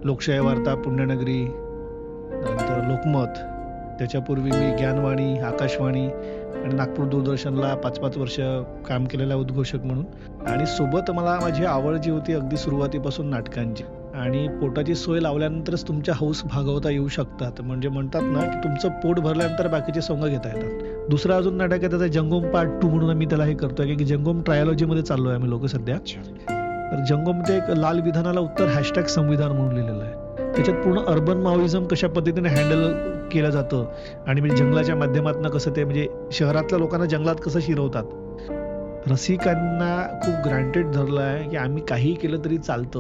लोकशाही वार्ता, पुण्यनगरी, नंतर लोकमत. त्याच्यापूर्वी मी ज्ञानवाणी, आकाशवाणी आणि नागपूर दूरदर्शनला 5-5 वर्ष काम केलेला उद्घोषक म्हणून. आणि सोबत मला माझी आवड जी होती अगदी सुरुवातीपासून नाटकांची. आणि पोटाची सोय लावल्यानंतरच तुमच्या हौस भागवता येऊ शकतात. म्हणजे म्हणतात ना, की तुमचं पोट भरल्यानंतर बाकीचे सोंग घेता येतात. दुसरं अजून नाटक आहे त्याचं जंगम पार्ट 2 म्हणून आम्ही त्याला हे करतोय, की जंगम ट्रायोलॉजीमध्ये चाललोय आम्ही लोकं सध्या. अच्छा. तर जंगममध्ये एक लाल विधानाला उत्तर #संविधान म्हणून लिहिलेलं आहे. त्याच्यात पूर्ण अर्बन माओइझम कशा पद्धतीने हँडल केलं जातं आणि म्हणजे जंगलाच्या माध्यमातून कसं ते म्हणजे शहरातल्या लोकांना जंगलात कसं शिरवतात. रसिकांना खूप ग्रांटेड धरलं आहे, की आम्ही काहीही केलं तरी चालतं.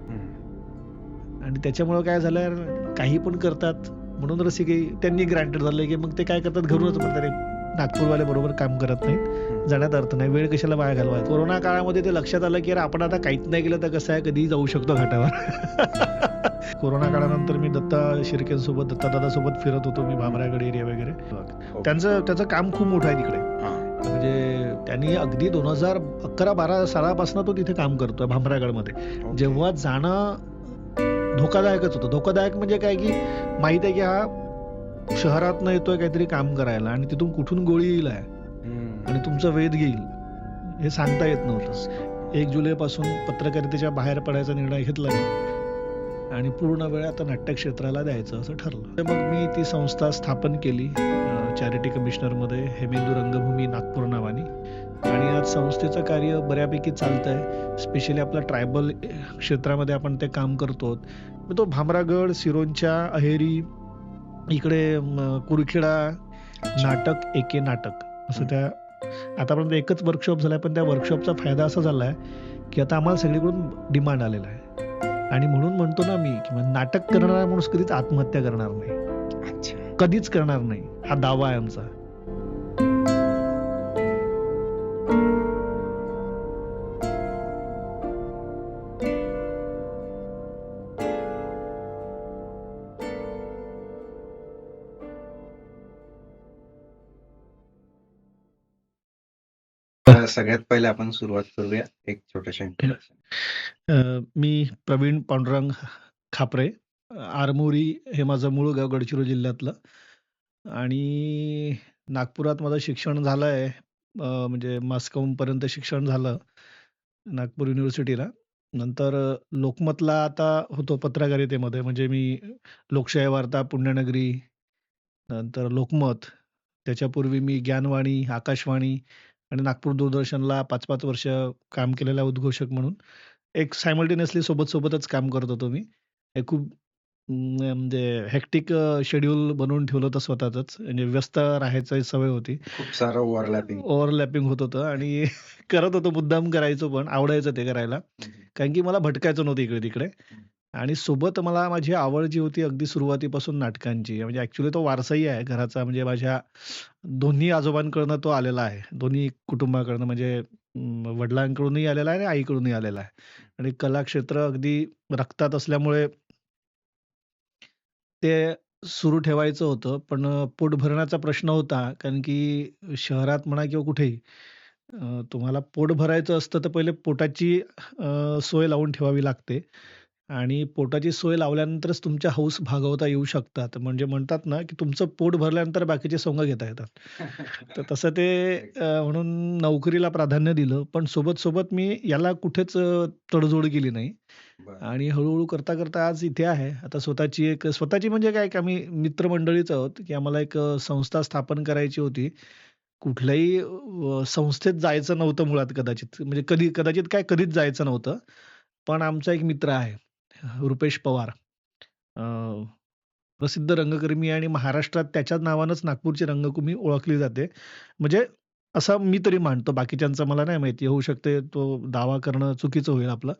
हं. आणि त्याच्यामुळं काय झालं, काही पण करतात म्हणून रसिकही त्यांनी ग्रांटेड धरलंय, की मग ते काय करतात घरूनच म्हणतात, "अरे नागपूरवाले बरोबर काम करत नाहीत, हं. जाण्यात अर्थ नाही, वेळ कशाला वाया घालवायचा." कोरोना काळामध्ये ते लक्षात आलं, की अरे आपण आता काहीच नाही केलं तर कसं आहे, कधीही जाऊ शकतो घाटावर. कोरोना काळानंतर मी दत्ता शिर्केंसोबत, दत्तादादासोबत फिरत होतो मी भामरागड एरिया वगैरे. ओके. त्याचं काम खूप मोठं आहे तिकडे. हां. म्हणजे त्यांनी अगदी 2011-12 सालापासून तो तिथे काम करतोय भामरागडमध्ये. ओके. जेव्हा जाणं धोकादायकच होतं. धोकादायक म्हणजे काय, की माहित आहे की हा शहरातनं येतोय काहीतरी काम करायला आणि तिथून कुठून गोळी येईल आहे हं. आणि तुमचा वेध घेईल, हे सांगता येत नव्हतं. 1 जुलैपासून पत्रकारितेच्या बाहेर पडायचा निर्णय घेतला मी आणि पूर्ण वेळ आता नाट्यक्षेत्राला द्यायचं असं ठरलं. तर मग मी ती संस्था स्थापन केली चॅरिटी कमिशनरमध्ये, हेमेंदू रंगभूमी नागपूर नावानी. आणि आज संस्थेचं कार्य बऱ्यापैकी चालतंय. स्पेशली आपल्या ट्रायबल क्षेत्रामध्ये आपण ते काम करतो. मग तो भामरागड, सिरोंचा, अहेरी, इकडे कुरखेडा, अच्छा. नाटक, एके नाटक असं हं. त्या आतापर्यंत एकच वर्कशॉप झालाय, पण त्या वर्कशॉपचा फायदा असा झालाय, की आता आम्हाला सगळीकडून डिमांड आलेला आहे. आणि म्हणून म्हणतो ना मी, की नाटक करणारा माणूस कधीच आत्महत्या करणार नाही. अच्छा. कधीच करणार नाही. हा दावा आहे आमचा. सगळ्यात पहिले आपण सुरुवात करूया एक छोट्याशा इंट्रोडक्शन. मी प्रवीण पांडुरंग खापरे. आरमोरी हे माझं मूळ गाव गडचिरोली जिल्ह्यातलं. आणि नागपुरात माझं शिक्षण झालंय. म्हणजे मास्कॉमपर्यंत शिक्षण झालं नागपूर युनिव्हर्सिटीला. नंतर लोकमतला आता होतो पत्रकारितेमध्ये. म्हणजे मी लोकशाही वार्ता, पुण्यनगरी, नंतर लोकमत. त्याच्यापूर्वी मी ज्ञानवाणी, आकाशवाणी आणि नागपूर दूरदर्शनला 5-5 वर्ष काम केलेला उद्घोषक म्हणून. एक सायमल्टेनियसली सोबतच काम करत होतो मी. हे खूप म्हणजे हेक्टिक शेड्यूल बनवून ठेवलं होतं स्वतःचंच. म्हणजे व्यस्त राहायची सवय होती. खूप सारं ओव्हरलॅपिंग. ओव्हरलॅपिंग होत होतं आणि करत होतो, मुद्दाम करायचो पण आवडायचं ते करायला. हं. कारण की मला भटकायचं नव्हतं इकडे-तिकडे. हं. आणि सोबत मला माझी आवड जी होती अगदी सुरुवातीपासून नाटकांची. म्हणजे ॲक्चुअली तो वारसाही आहे घराचा. म्हणजे माझ्या दोन्ही आजोबांकडनं तो आलेला आहे. दोन्ही कुटुंबाकडनं म्हणजे वडिलांकडूनही आलेला आहे आणि आईकडूनही आलेला आहे. आणि कलाक्षेत्र अगदी रक्तात असल्यामुळे ते सुरू ठेवायचं होतं. पण पोट भरण्याचा प्रश्न होता. कारण की शहरात म्हणा किंवा कुठेही तुम्हाला पोट भरायचं असतं तर पहिले पोटाची सोय लावून ठेवावी लागते. आणि पोटाची सोय लावल्यानंतरच तुमच्या हौस भागवता येऊ शकतात. म्हणजे म्हणतात ना, की तुमचं पोट भरल्यानंतर बाकीचे सोंग घेता येतात. तर तसं ते म्हणून नोकरीला प्राधान्य दिलं. पण सोबत मी याला कुठेच तडजोड केली नाही. बरं. आणि हळू करता आज इथे आहे. आता स्वतःची म्हणजे काय, की आम्ही मित्रमंडळीच आहोत, की आम्हाला एक संस्था स्थापन करायची होती. कुठल्याही संस्थेत जायचं नव्हतं मुळात कदाचित. म्हणजे कदाचित काय कधीच जायचं नव्हतं. पण आमचा एक मित्र आहे, रुपेश पवार. अ, प्रसिद्ध रंगकर्मी आणि महाराष्ट्रात त्याच्याच नावानंच नागपूरची रंगभूमी ओळखली जाते. म्हणजे असं मी तरी मानतो. बाकीच्यांचं मला नाही माहिती. होऊ शकते तो दावा करणं चुकीचं होईल आपलं.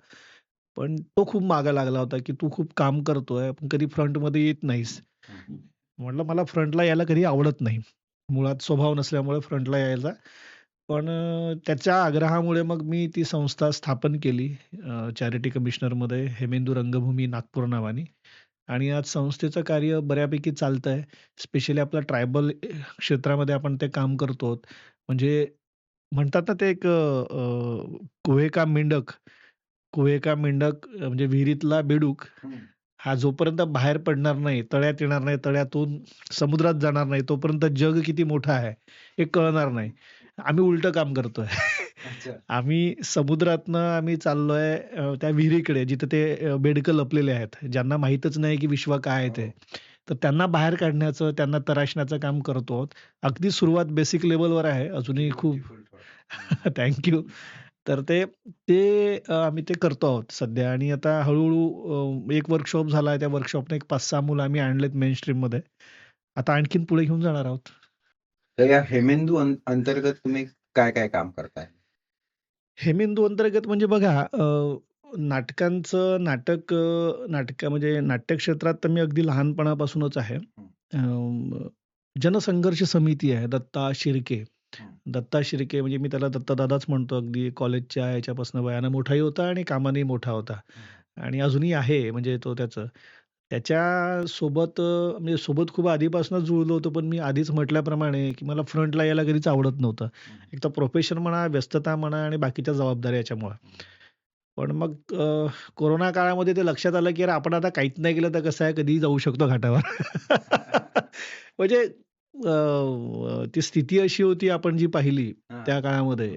पण तो खूप मागे लागला होता, की "तू खूप काम करतोय, पण कधी फ्रंटमध्ये येत नाहीस." हं. म्हटलं, "मला फ्रंटला यायला कधी आवडत नाही. मुळात स्वभाव नसल्यामुळे फ्रंटला यायचा." पण त्याच्या आग्रहामुळे मग मी ती संस्था स्थापन केली चॅरिटी कमिशनरमध्ये, हेमेंदू रंगभूमी नागपूर नावानी. आणि आज संस्थेचं कार्य बऱ्यापैकी चालतंय. स्पेशली आपल्या ट्रायबल क्षेत्रामध्ये आपण ते काम करतो. म्हणजे म्हणतात ना, ते एक कुहे का मेंढक म्हणजे विहिरीतला बेडूक हं. हा जोपर्यंत बाहेर पडणार नाही, तळ्यात येणार नाही, तळ्यातून समुद्रात जाणार नाही, तोपर्यंत जग किती मोठं आहे, हे कळणार नाही. आम्ही उलटं काम करतोय. अच्छा. आम्ही समुद्रातनं आम्ही चाललोय त्या विहिरीकडे जिथे ते बेडकं लपलेले आहेत. ज्यांना माहीतच नाही की विश्व काय आहे ते. हो. तर त्यांना बाहेर काढण्याचं, त्यांना तराशण्याचं काम करतो आहोत. अगदी सुरुवात बेसिक लेव्हलवर आहे. अजूनही खूप ब्युटिफुल थॉट. हं. थँक तर ते ते आम्ही ते करतो आहोत सध्या आणि आता हळू-हळू एक वर्कशॉप झाला त्या वर्कशॉपने एक 5-6 मुलं आम्ही आणलेत मेनस्ट्रीममध्ये. आता आणखीन पुढे घेऊन जाणार आहोत. तर या हेमेंदू अंतर्गत तुम्ही काय काम करताय? हेमेंदू अंतर्गत म्हणजे बघा नाटकांचं म्हणजे नाट्य क्षेत्रात तर मी अगदी लहानपणापासूनच आहे. हं, जनसंघर्ष समिती आहे दत्ता शिर्के. हं. दत्ता शिर्के म्हणजे मी त्याला दत्तादादाच म्हणतो. अगदी कॉलेजच्या ह्याच्यापासून वयानं मोठाही होता आणि कामानेही मोठा होता. हं, आणि अजूनही आहे म्हणजे तो त्याच्यासोबत म्हणजे सोबत खूप आधीपासूनच जुळलो होतो. पण मी आधीच म्हटल्याप्रमाणे, की मला फ्रंटला यायला कधीच आवडत नव्हतं. हं, एक तर प्रोफेशन म्हणा, व्यस्तता म्हणा आणि बाकीच्या जबाबदाऱ्या याच्यामुळं. हं. पण मग कोरोना काळामध्ये ते लक्षात आलं, की यार आपण आता काहीच नाही केलं तर कसं आहे कधीही जाऊ शकतो घाटावर. म्हणजे ती स्थिती अशी होती आपण जी पाहिली हां. त्या काळामध्ये हो.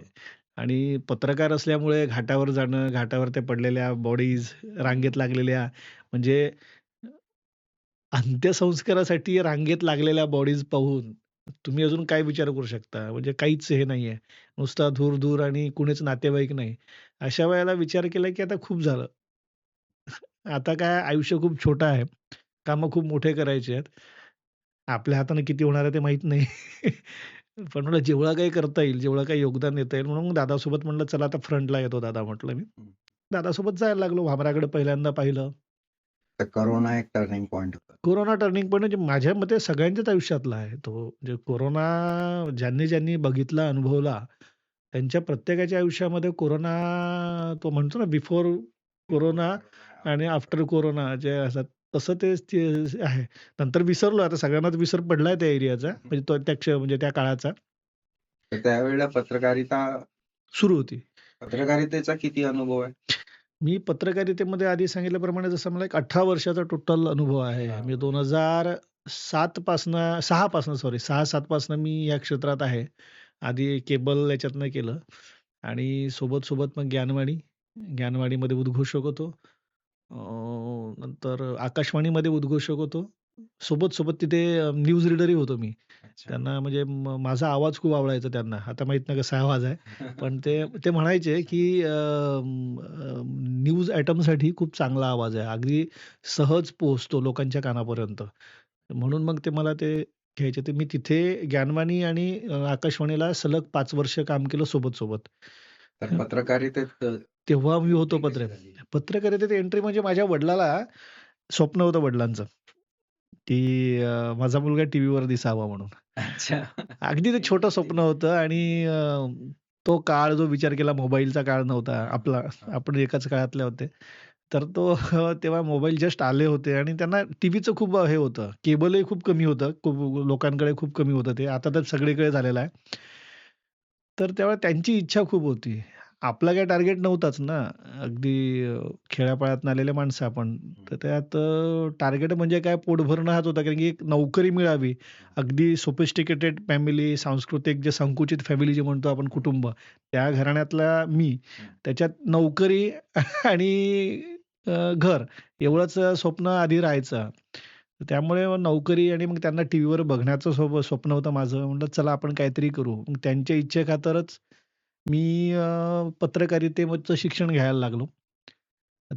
आणि पत्रकार असल्यामुळे घाटावर जाणं, घाटावर त्या पडलेल्या बॉडीज रांगेत लागलेल्या म्हणजे अंत्यसंस्कारासाठी रांगेत लागलेल्या बॉडीज पाहून तुम्ही अजून काय विचार करू शकता? म्हणजे काहीच हे नाहीये. नुसता धूर-धूर आणि कुणीच नातेवाईक नाही. अशा वेळेला विचार केला, की आता खूप झालं. आता काय आयुष्य खूप छोटं आहे. कामं खूप मोठे करायचे आहेत. आपल्या हाताने किती होणार आहे ते माहीत नाही. पण मला जेवढं काही करता येईल, जेवढं काही योगदान देता येईल म्हणून मग दादासोबत म्हटलं, "चला आता फ्रंटला येतो दादा," म्हटलं मी. हं. दादासोबत जायला लागलो. भामरागड पहिल्यांदा पाहिलं. तर कोरोना एक टर्निंग पॉइंट होता. कोरोना टर्निंग पॉइंट म्हणजे माझ्या मते सगळ्यांच्याच आयुष्यातला आहे तो. म्हणजे कोरोना ज्यांनी बघितला, अनुभवला, त्यांच्या प्रत्येकाच्या आयुष्यामध्ये कोरोना तो म्हणतो ना बिफोर बिफोर कोरोना कोरोना, आणि आफ्टर आफ्टर कोरोना जे असतात तसं ते आहे. नंतर विसरलो आता सगळ्यांनाच विसर पडलाय त्या एरियाचा कोरोना. म्हणजे तो म्हणजे त्या काळाचा तर त्यावेळेला सुरू होती. पत्रकारितेचा किती अनुभव आहे? मी पत्रकारितेमध्ये आधी सांगितल्याप्रमाणे जसं मला एक 18 वर्षाचा टोटल अनुभव आहे. 6 म्हणजे वर्ष. 2007 पासनं 6 पासनं सॉरी 6-7 पासनं मी या क्षेत्रात आहे. आधी केबल याच्यातनं केलं आणि सोबत मग ज्ञानवाणीमध्ये उद्घोषक होतो. नंतर आकाशवाणीमध्ये उद्घोषक होतो. सोबत तिथे न्यूज रीडरही होतो मी. अच्छा. त्यांना म्हणजे माझा आवाज खूप आवडायचा त्यांना. आता माहीत नाही कसा आवाज आहे. पण ते ते म्हणायचे, की न्यूज आयटमसाठी खूप चांगला आवाज आहे. अगदी सहज पोहोचतो लोकांच्या कानापर्यंत. म्हणून मग ते मला ते घ्यायचे. तर मी तिथे ज्ञानवाणी आणि आकाशवाणीला सलग 5 वर्ष काम केलं सोबत. तर पत्रकारितेत तेव्हा मी होतो एंट्री कशी झाली? पत्रकारितेत एंट्री म्हणजे माझ्या वडिलाला स्वप्न होतं वडिलांचं, की माझा मुलगा टीव्हीवर दिसावा म्हणून. अच्छा. अगदी ते छोटं स्वप्न इंटरेस्टिंग. होतं आणि तो काळ जो विचार केला मोबाईलचा काळ नव्हता हां, आपला. हां. आपण एकाच काळातले होते. तर तो तेव्हा मोबाईल जस्ट आले होते आणि त्यांना टीव्हीचं खूप हे होतं. केबलही खूप कमी होतं. खूप लोकांकडे खूप कमी होतं ते. आता तर सगळीकडे झालेलं आहे. तर तेव्हा त्यांची इच्छा खूप होती. आपला काही टार्गेट नव्हताच ना. अगदी खेड्यापाड्यातून आलेले माणसं आपण. हं, तर त्यात टार्गेट म्हणजे काय पोट भरणं हाच होता. कारण की एक नोकरी मिळावी. हं, अगदी सोफिस्टिकेटेड फॅमिली, सांस्कृतिक जे संकुचित फॅमिली जे म्हणतो आपण हं, कुटुंब, त्या घराण्यातला मी. हं. त्याच्यात नोकरी आणि घर एवढंच स्वप्न आधी राहायचं. त्यामुळे मग नोकरी आणि मग त्यांना टीव्हीवर बघण्याचं स्वप्न होतं माझं. म्हटलं चला आपण काहीतरी करू. मग त्यांच्या इच्छेखातरच मी पत्रकारितेचं शिक्षण घ्यायला लागलो.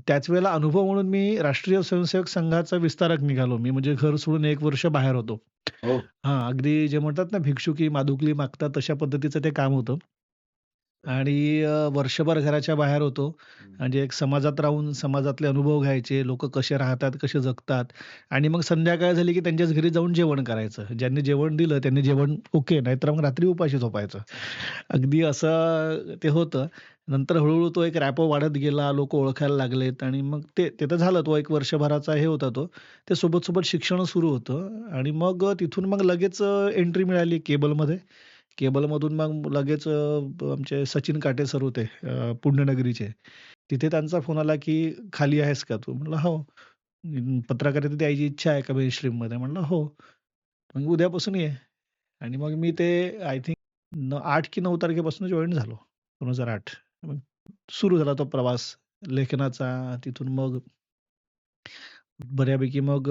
त्याच वेळेला अनुभव म्हणून मी राष्ट्रीय स्वयंसेवक संघाचा विस्तारक निघालो. मी म्हणजे घर सोडून 1 वर्ष बाहेर होतो. हो. हां, अगदी जे म्हणतात ना भिक्षुकी मादुकली मागतात तशा पद्धतीचं ते काम होतं. आणि वर्षभर घराच्या बाहेर होतो. हं. म्हणजे एक समाजात राहून समाजातले अनुभव घ्यायचे, लोकं कसे राहतात, कसे जगतात आणि मग संध्याकाळ झाली की त्यांच्याच घरी जाऊन जेवण करायचं. ज्यांनी जेवण दिलं त्यांनी जेवण ओके, नाहीतर मग रात्री उपाशी झोपायचं. अगदी असं ते होतं. नंतर हळू तो एक रॅपो वाढत गेला, लोकं ओळखायला लागलेत आणि मग ते ते तर झालं. तो 1 वर्षभराचा हे होता तो. ते सोबत शिक्षण सुरू होतं आणि मग तिथून मग लगेच एंट्री मिळाली केबलमध्ये. केबलमधून मग लगेच आमचे सचिन काटे सर होते पुण्यनगरीचे. तिथे त्यांचा फोन आला, की "खाली आहेस का तू?" म्हटलं, "हो." पत्रकारितेत यायची इच्छा आहे का मेन स्ट्रीममध्ये? म्हणलं, "हो." मग उद्यापासून ये. आणि मग मी ते आय थिंक 8 की 9 तारखेपासून जॉइन झालो 2008. मग सुरू झाला तो प्रवास लेखनाचा. तिथून मग बऱ्यापैकी मग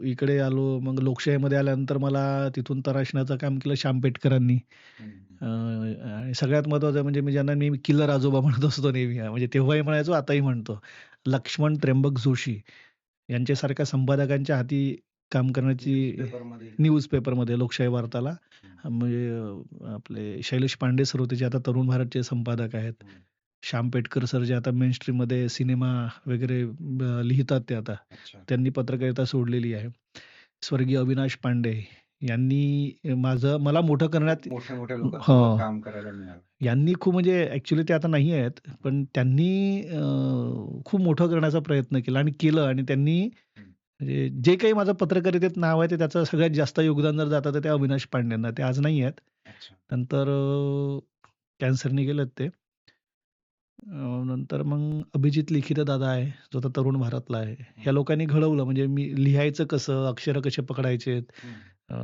इकडे आलो. मग लोकशाहीमध्ये आल्यानंतर मला तिथून तराशण्याचं काम केलं श्याम पेठकरांनी. हं, हं. आणि सगळ्यात महत्त्वाचं म्हणजे मी ज्यांना नेहमी किल्लर आजोबा म्हणत असतो नेहमी. म्हणजे तेव्हाही म्हणायचो, आताही म्हणतो. लक्ष्मण त्र्यंबक जोशी यांच्यासारख्या संपादकांच्या हाती काम करण्याची न्यूजपेपरमध्ये. न्यूजपेपरमध्ये लोकशाही वार्ताला हं, म्हणजे आपले शैलेश पांडे सर होते, जे आता तरुण भारतचे संपादक आहेत. हं. श्याम पेठकर सर जे आता मेनस्ट्रीममध्ये सिनेमा वगैरे लिहितात ते आता. अच्छा. त्यांनी पत्रकारिता सोडलेली आहे. स्वर्गीय अविनाश पांडे यांनी मला मोठं करण्यात मोठ्या-मोठ्या लोकांसोबत हां. काम करायला मिळालं. यांनी खूप म्हणजे ॲक्चुअली ते आता नाही आहेत. पण त्यांनी खूप मोठं करण्याचा प्रयत्न केला आणि केलं आणि त्यांनी हं. म्हणजे जे काही माझं पत्रकारितेत नाव आहे, ते त्याचं सगळ्यात जास्त योगदान जर जातं, तर ते अविनाश पांडेंना. ते आज नाही आहेत. अच्छा. नंतर कॅन्सरने गेलेत ते. नंतर मग अभिजित लिखिते दादा आहे, जो आता तरुण भारतला आहे. हं. ह्या लोकांनी घडवलं म्हणजे मी लिहायचं कसं, अक्षरं कसे पकडायचेत, हं. अ,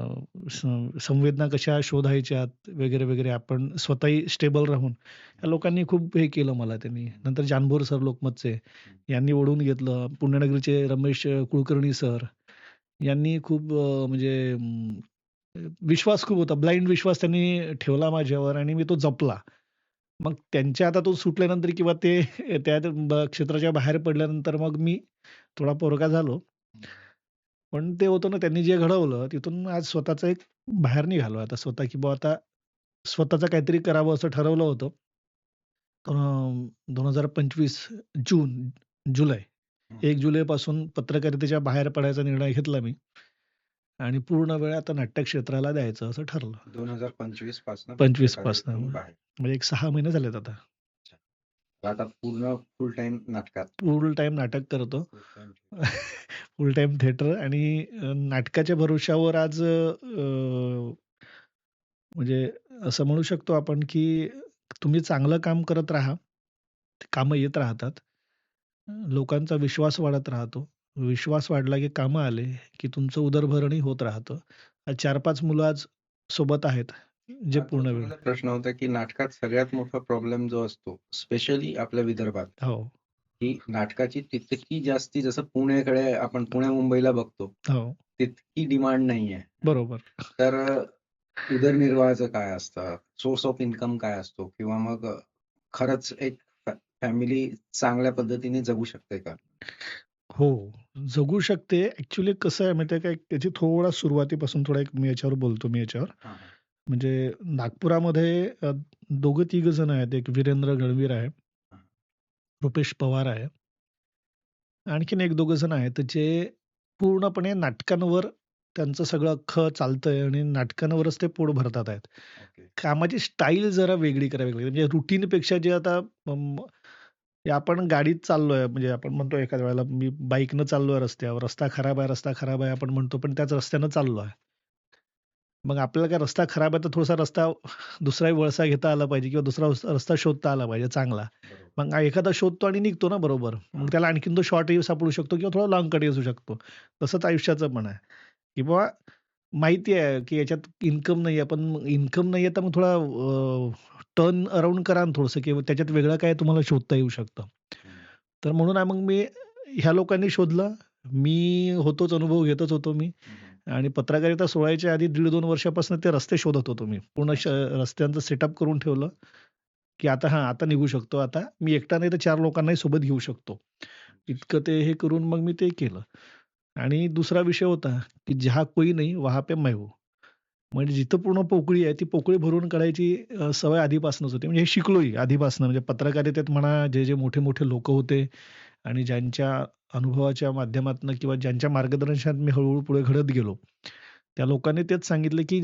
संवेदना कशा शोधायच्यात वगैरे, वगैरे. आपण स्वतःही स्टेबल राहून ह्या लोकांनी खूप हे केलं मला त्यांनी. नंतर जानभोर सर लोकमतचे यांनी ओढून घेतलं. पुण्यनगरीचे रमेश कुलकर्णी सर यांनी खूप म्हणजे विश्वास खूप होता. ब्लाइंड विश्वास त्यांनी ठेवला माझ्यावर आणि मी तो जपला. मग त्यांच्या आता तो सुटल्यानंतर किंवा ते त्या क्षेत्राच्या बाहेर पडल्यानंतर मग मी थोडा पोरका झालो. हं. पण ते होतं ना, त्यांनी जे घडवलं तिथून आज स्वतःचं एक बाहेर निघालो आता स्वतः, की बुवा आता स्वतःचं काहीतरी करावं असं ठरवलं होतं. 2025 जून, जुलै हं. 1 जुलैपासून पत्रकारितेच्या बाहेर पडायचा निर्णय घेतला मी आणि पूर्ण वेळ आता नाट्य क्षेत्राला द्यायचं असं ठरलं. 2025 पासून 25 पासनं पत्रकारितेतून बाहेर. म्हणजे एक 6 महिने झालेत आता. अच्छा. आता पूर्ण फुल टाईम नाटकात. फुल टाईम नाटक करतो. फुल टाईम. फुल टाईम थिएटर आणि नाटकाच्या भरोश्यावर आज म्हणजे असं म्हणू शकतो आपण, की तुम्ही चांगलं काम करत राहा. ते कामं येत राहतात. लोकांचा विश्वास वाढत राहतो. विश्वास वाढला की कामं आले, की तुमचं उदरभरणही होत राहतं. 4-5 मुलं आज सोबत आहेत, जे हा पूर्ण तोच वेळ माझा प्रश्न होता, की नाटकात सगळ्यात मोठा प्रॉब्लेम जो असतो, स्पेशली आपल्या विदर्भात, हो, की नाटकाची तितकी जास्ती जसं पुण्याकडे आपण पुण्या-मुंबईला बघतो, हो. तितकी डिमांड नाहीये. बरोबर. तर उदरनिर्वाहाचं काय असतं? सोर्स ऑफ इन्कम काय असतो? किंवा मग खरंच एक फॅमिली चांगल्या पद्धतीने जगू शकते का? हो, जगू शकते. ॲक्चुअली कसं आहे माहिती आहे का, त्याची थोडा सुरुवातीपासून थोडा एक मी याच्यावर बोलतो मी याच्यावर. हां, हां. म्हणजे नागपुरामध्ये दोघं-तिघं जण आहेत. एक वीरेंद्र गणवीर आहे, हां. रुपेश पवार आहे. आणखीन एक दोघं जण आहेत, जे पूर्णपणे नाटकांवर त्यांचं सगळं अख्खं चालतंय आणि नाटकांवरच ते पोट भरतात आहेत. ओके. कामाची स्टाईल जरा वेगळी करावी लागते. म्हणजे रुटीनपेक्षा जे आता हे आपण गाडीत चाललोय, म्हणजे आपण म्हणतो एखाद्या वेळेला मी बाईकनं चाललोय रस्त्यावर, रस्ता खराब आहे, रस्ता खराब आहे आपण म्हणतो, पण त्याच रस्त्यानं चाललोय. मग आपल्याला काय रस्ता खराब आहे, तर थोडासा रस्ता दुसरा वळसा घेता आला पाहिजे किंवा दुसरा रस्ता शोधता आला पाहिजे चांगला. बरोबर. मग एखादा शोधतो आणि निघतो ना बरोबर. मग हां. त्याला आणखीन तो शॉर्टही सापडू शकतो किंवा थोडा लाँग कटही असू शकतो. तसंच आयुष्याचं पण आहे, की बाबा माहिती आहे, की याच्यात इन्कम नाहीये, पण इन्कम नाहीये तर मग थोडा टर्न अराउंड करा ना थोडंसं, की त्याच्यात वेगळं काय तुम्हाला शोधता येऊ शकतं. हं. तर म्हणून मग मी ह्या लोकांनी शोधलं. मी होतोच, अनुभव घेतच होतो मी. हं, हं. आणि पत्रकारिता सोडायच्या आधी 1.5-2 वर्षापासून ते रस्ते शोधत होतो मी. पूर्ण अच्छा. रस्त्यांचं सेटअप करून ठेवलं, की आता हां, आता निघू शकतो. आता मी एकटा नाही तर 4 लोकांनाही सोबत घेऊ शकतो. इतकं ते हे करून मग मी ते केलं. आणि दुसरा विषय होता, की जहाँ कोई नहीं वहाँ पे मैं हूँ. म्हणजे जिथं पूर्ण पोकळी आहे, ती पोकळी भरून काढायची सवय आधीपासूनच होती. म्हणजे हे शिकलोही आधीपासून. म्हणजे पत्रकारितेत म्हणा, जे मोठे-मोठे लोकं होते आणि ज्यांच्या अनुभवाच्या माध्यमातून किंवा ज्यांच्या मार्गदर्शनात मी हळू पुढे घडत गेलो. त्या लोकांनी तेच सांगितलं, की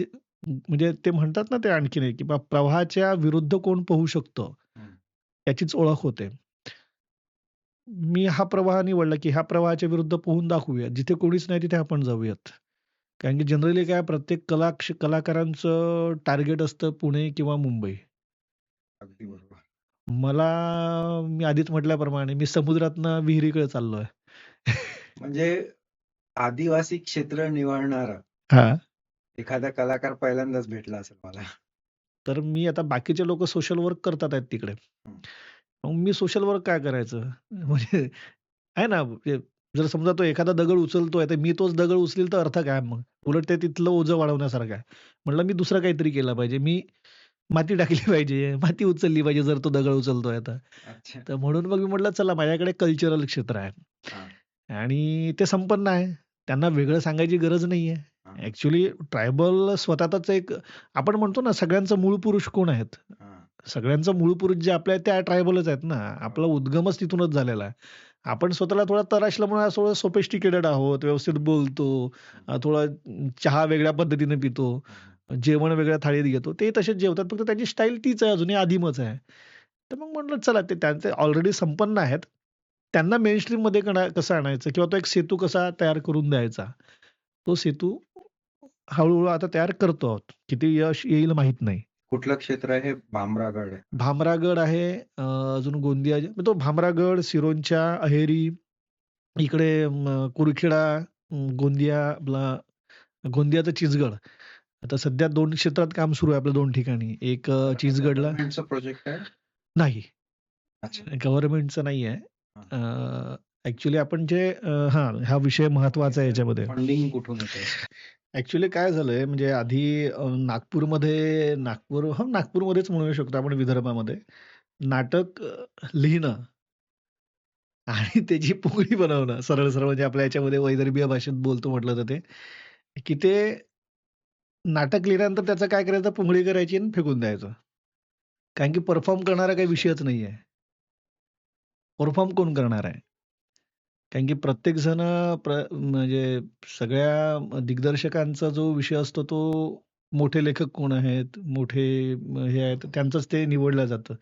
म्हणजे ते म्हणतात ना, ते आणखीन एक, की प्रवाहाच्या विरुद्ध कोण पोहू शकतं, हं. याचीच ओळख होते. मी हा प्रवाह निवडला, की ह्या प्रवाहाच्या विरुद्ध पोहून दाखवूया. जिथे कोणीच नाही तिथे आपण जाऊयात. कारण की जनरली काय प्रत्येक कलाकारांचं टार्गेट असतं पुणे किंवा मुंबई. अगदी बरोबर. मला मी आधीच म्हटल्याप्रमाणे मी समुद्रातनं विहिरीकडे चाललोय. म्हणजे आदिवासी क्षेत्र निवडणारा हां. एखादा कलाकार पहिल्यांदाच भेटला असेल मला. तर मी आता बाकीचे लोकं सोशल वर्क करतात आहेत तिकडे. हं, मग मी सोशल वर्क काय करायचं? हं. म्हणजे आहे ना, म्हणजे जर समजा तो एखादा दगड उचलतोय, तर मी तोच दगड उचलील तर अर्थ काय मग? उलट ते तिथलं ओझं वाढवण्यासारखं आहे. म्हटलं मी दुसरं काहीतरी केलं पाहिजे. मी माती टाकली पाहिजे, माती उचलली पाहिजे जर तो दगड उचलतोय तर. अच्छा. तर म्हणून मग मी म्हटलं चला माझ्याकडे कल्चरल क्षेत्र आहे हां, आणि ते संपन्न आहे. त्यांना वेगळं सांगायची गरज नाहीये. हां, ॲक्चुअली ट्रायबल स्वतःच एक आपण म्हणतो ना सगळ्यांचा मूळ पुरुष कोण आहेत? हां. सगळ्यांचा मूळ पुरुष जे आपले आहेत त्या ट्रायबलच आहेत ना. आपला हो. उद्गमच तिथूनच झालेला आहे. आपण स्वतःला थोडा तराशल्यामुळे असं थोडं सोफिस्टिकेटेड आहोत, व्यवस्थित बोलतो, हं, थोडा चहा वेगळ्या पद्धतीने पितो, हं, हं. जेवण वेगळ्या थाळीत घेतो. ते तसेच जेवतात, फक्त त्यांची स्टाईल तीच आहे, अजूनही आदिमच आहे. तर मग म्हटलं चला ते त्यांचे ऑलरेडी संपन्न आहेत. त्यांना मेनस्ट्रीममध्ये कसं आणायचं किंवा तो एक सेतू कसा तयार करून द्यायचा. तो सेतू हळू आता तयार करतो आहोत. किती यश येईल माहीत नाही. कुठलं क्षेत्र आहे हे? भामरागड आहे. भामरागड आहे, अजून गोंदिया तो भामरागड, सिरोंचा, अहेरी, इकडे कुरखेडा, गोंदिया आपला गोंदियाचं चिचगड. आता सध्या 2 क्षेत्रात काम सुरू आहे आपल्या 2 ठिकाणी. एक बरं, हा चिचगडला गव्हर्नमेंटचा प्रोजेक्ट आहे? नाही, अच्छा. गव्हर्नमेंटचं नाही आहे. हां. ॲक्चुअली आपण जे हा विषय ओके. महत्त्वाचा आहे तर याच्यामध्ये. फंडिंग कुठून येतंय? ॲक्चुअली काय झालंय म्हणजे आधी नागपूरमध्येच म्हणू शकतो आपण विदर्भामध्ये. नाटक लिहिणं आणि त्याची पोळी बनवणं सरळ-सरळ म्हणजे आपल्या याच्यामध्ये वैदर्भीय भाषेत बोलतो म्हटलं तर ते, की ते नाटक लिहिल्यानंतर त्याचं काय करायचं पुंगळी करायची आणि फेकून द्यायचं. कारण की परफॉर्म करणारा काही अच्छा. विषयच नाहीये. परफॉर्म कोण करणार आहे? कारण की प्रत्येक जण म्हणजे सगळ्या दिग्दर्शकांचा जो विषय असतो तो मोठे लेखक कोण आहेत, मोठे हे आहेत त्यांचंच ते निवडलं जातं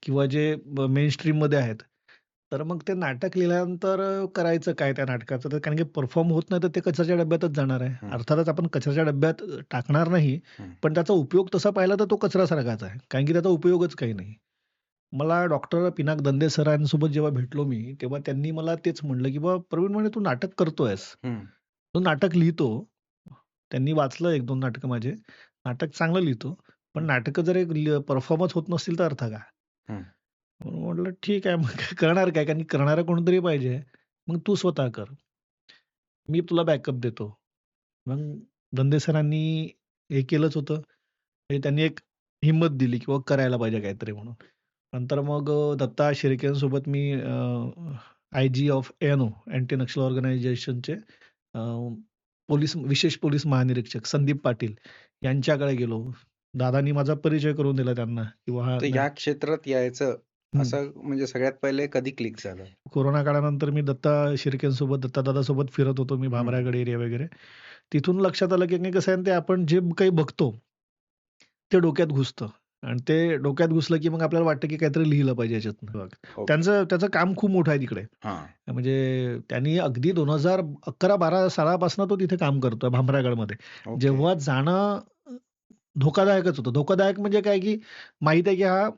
किंवा जे मेन स्ट्रीममध्ये आहेत. तर मग ते नाटक लिहिल्यानंतर करायचं काय त्या नाटकाचं? तर कारण की परफॉर्म होत नाही तर ते कचऱ्याच्या डब्यातच जाणार आहे. हं, अर्थातच आपण कचऱ्याच्या डब्यात टाकणार नाही, हं. पण त्याचा उपयोग तसा पाहिला तर तो कचऱ्यासारखाच आहे. कारण की त्याचा उपयोगच काही नाही. मला डॉक्टर पिनाक दंदे सरांसोबत जेव्हा भेटलो मी, तेव्हा त्यांनी मला तेच म्हटलं, की "बाबा प्रवीण म्हणे तू नाटक करतोयस, हं. तू नाटक लिहितो." त्यांनी वाचलं 1-2 नाटकं माझे. नाटक चांगलं लिहितो, पण हं, नाटकं जर एक परफॉर्मच होत नसतील तर अर्थ काय? हं. म्हणून म्हटलं ठीक आहे मग करणार काय? कारण की करणारं कोणीतरी पाहिजे. मग तू स्वतः कर. मी तुला बॅकअप देतो. मग दंदे सरांनी हे केलंच होतं. म्हणजे त्यांनी एक हिंमत दिली, की बाबा करायला पाहिजे काहीतरी म्हणून. नंतर मग दत्ता शिर्केंसोबत मी आय-जी ऑफ एएनओ अँटी नक्षल ऑर्गनायझेशनचे अ, विशेष पोलीस महानिरीक्षक संदीप पाटील यांच्याकडे गेलो. दादांनी माझा परिचय करून दिला त्यांना, की हा तर ह्या क्षेत्रात यायचं हं. असं म्हणजे सगळ्यात पहिले कधी क्लिक झालं? कोरोना काळानंतर मी दत्ता शिर्केंसोबत, दत्तादादासोबत फिरत होतो मी हं. भामरागड एरिया वगैरे. तिथून लक्षात आलं, की नाही कसं आहे ना, ते आपण जे काही बघतो, ते डोक्यात घुसतं आणि ते डोक्यात घुसलं, की मग आपल्याला वाटतं, की काहीतरी लिहिलं पाहिजे याच्यातनं. बघ, ओके. त्याचं काम खूप मोठं आहे तिकडे. हां. म्हणजे त्यांनी अगदी 2011-12 सालापासून तो तिथे काम करतोय भामरागडमध्ये. ओके. जेव्हा जाणं धोकादायकच होतं. धोकादायक म्हणजे काय, की माहीत आहे, की हा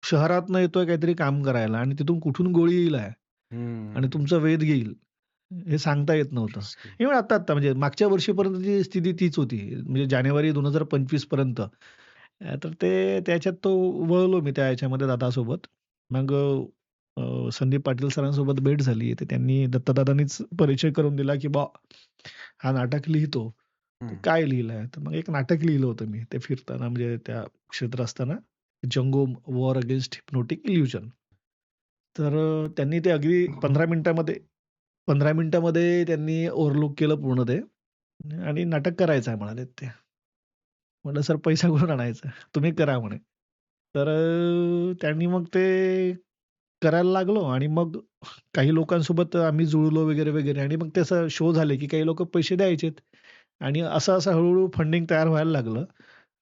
शहरातनं येतोय काहीतरी काम करायला आणि तिथून कुठून गोळी येईल आहे आणि हं. तुमचा वेध घेईल, हे सांगता येत नव्हतं. रिस्की. इव्हन आता म्हणजे मागच्या वर्षीपर्यंतची स्थिती तीच होती. म्हणजे जानेवारी 2025 पर्यंत. तर त्याच्यात वळलो मी त्या ह्याच्यामध्ये दादासोबत. मग संदीप पाटील सरांसोबत भेट झाली. तर त्यांनी दत्तदादांनीच परिचय करून दिला, की हा नाटक लिहितो. तर हं. काय लिहिलंय? तर मग एक नाटक लिहिलं होतं मी ते फिरताना म्हणजे त्या क्षेत्र असताना. जंगो वॉर अगेन्स्ट हिप्नोटिक इल्युजन. तर त्यांनी ते अगदी 15 मिनिटामध्ये त्यांनी ओव्हरलूक केलं पूर्ण ते आणि नाटक करायचं आहे म्हणाले ते. म्हटलं, "सर पैसा कुठून आणायचा? तुम्ही करा" म्हणे. तर त्यांनी मग ते करायला लागलो आणि मग काही लोकांसोबत आम्ही जुळलो वगैरे, वगैरे आणि मग त्याचा शो झाले, की काही लोकं पैसे द्यायचेत आणि असं हळू फंडिंग तयार व्हायला लागलं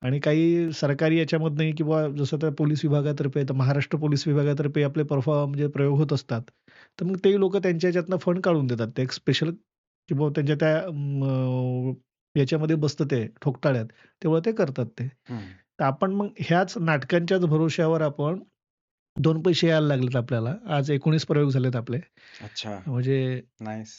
आणि काही सरकारी याच्यामधनंही किंवा जसं त्या पोलीस विभागातर्फे, तर महाराष्ट्र पोलीस विभागातर्फे आपले म्हणजे प्रयोग होत असतात. तर मग तेही लोकं त्यांच्या ह्याच्यातनं फंड काढून देतात. ते एक स्पेशल किंवा त्यांच्या त्या याच्यामध्ये बसतं ते ठोकताळ्यात, तेव्हा ते करतात ते. हं. तर आपण मग ह्याच नाटकांच्याच भरोश्यावर आपण 2 पैसे यायला लागलेत आपल्याला. आज 19 प्रयोग झालेत आपले. अच्छा. म्हणजे नाईस.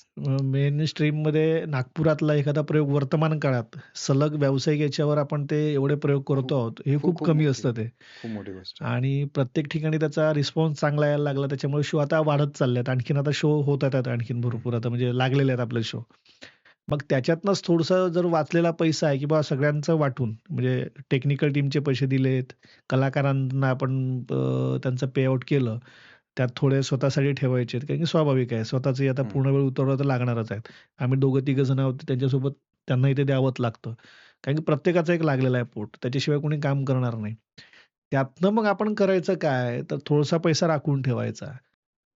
मेन स्ट्रीममध्ये नागपुरातला एखादा प्रयोग वर्तमान काळात सलग व्यावसायिक याच्यावर आपण ते एवढे प्रयोग करतो खूप, आहोत, हे खूप, खूप खूप कमी मोठी असतं ते. खूप मोठी गोष्ट आहे. आणि प्रत्येक ठिकाणी त्याचा रिस्पॉन्स चांगला यायला लागला. त्याच्यामुळे शो आता वाढत चालले आणखीन आता शो होत आहेत आणखीन हं, भरपूर आता म्हणजे लागलेले आहेत आपले शो. मग त्याच्यातनंच थोडंसं जर वाचलेला पैसा आहे, की बाबा सगळ्यांचं वाटून म्हणजे टेक्निकल टीमचे पैसे दिलेत, कलाकारांना आपण त्यांचं पे आउट केलं. त्यात थोडे स्वतःसाठी ठेवायचे आहेत. कारण की स्वाभाविक आहे. स्वतःचंही आता हं. पूर्ण वेळ उतरवलं तर लागणारच आहेत. आम्ही दोघं-तिघं जण आहोत त्यांच्यासोबत त्यांनाही ते द्यावंच लागतं. कारण की प्रत्येकाचा एक लागलेला आहे पोट. त्याच्याशिवाय कोणी काम करणार नाही. त्यातनं मग आपण करायचं काय? तर थोडासा पैसा राखून ठेवायचा.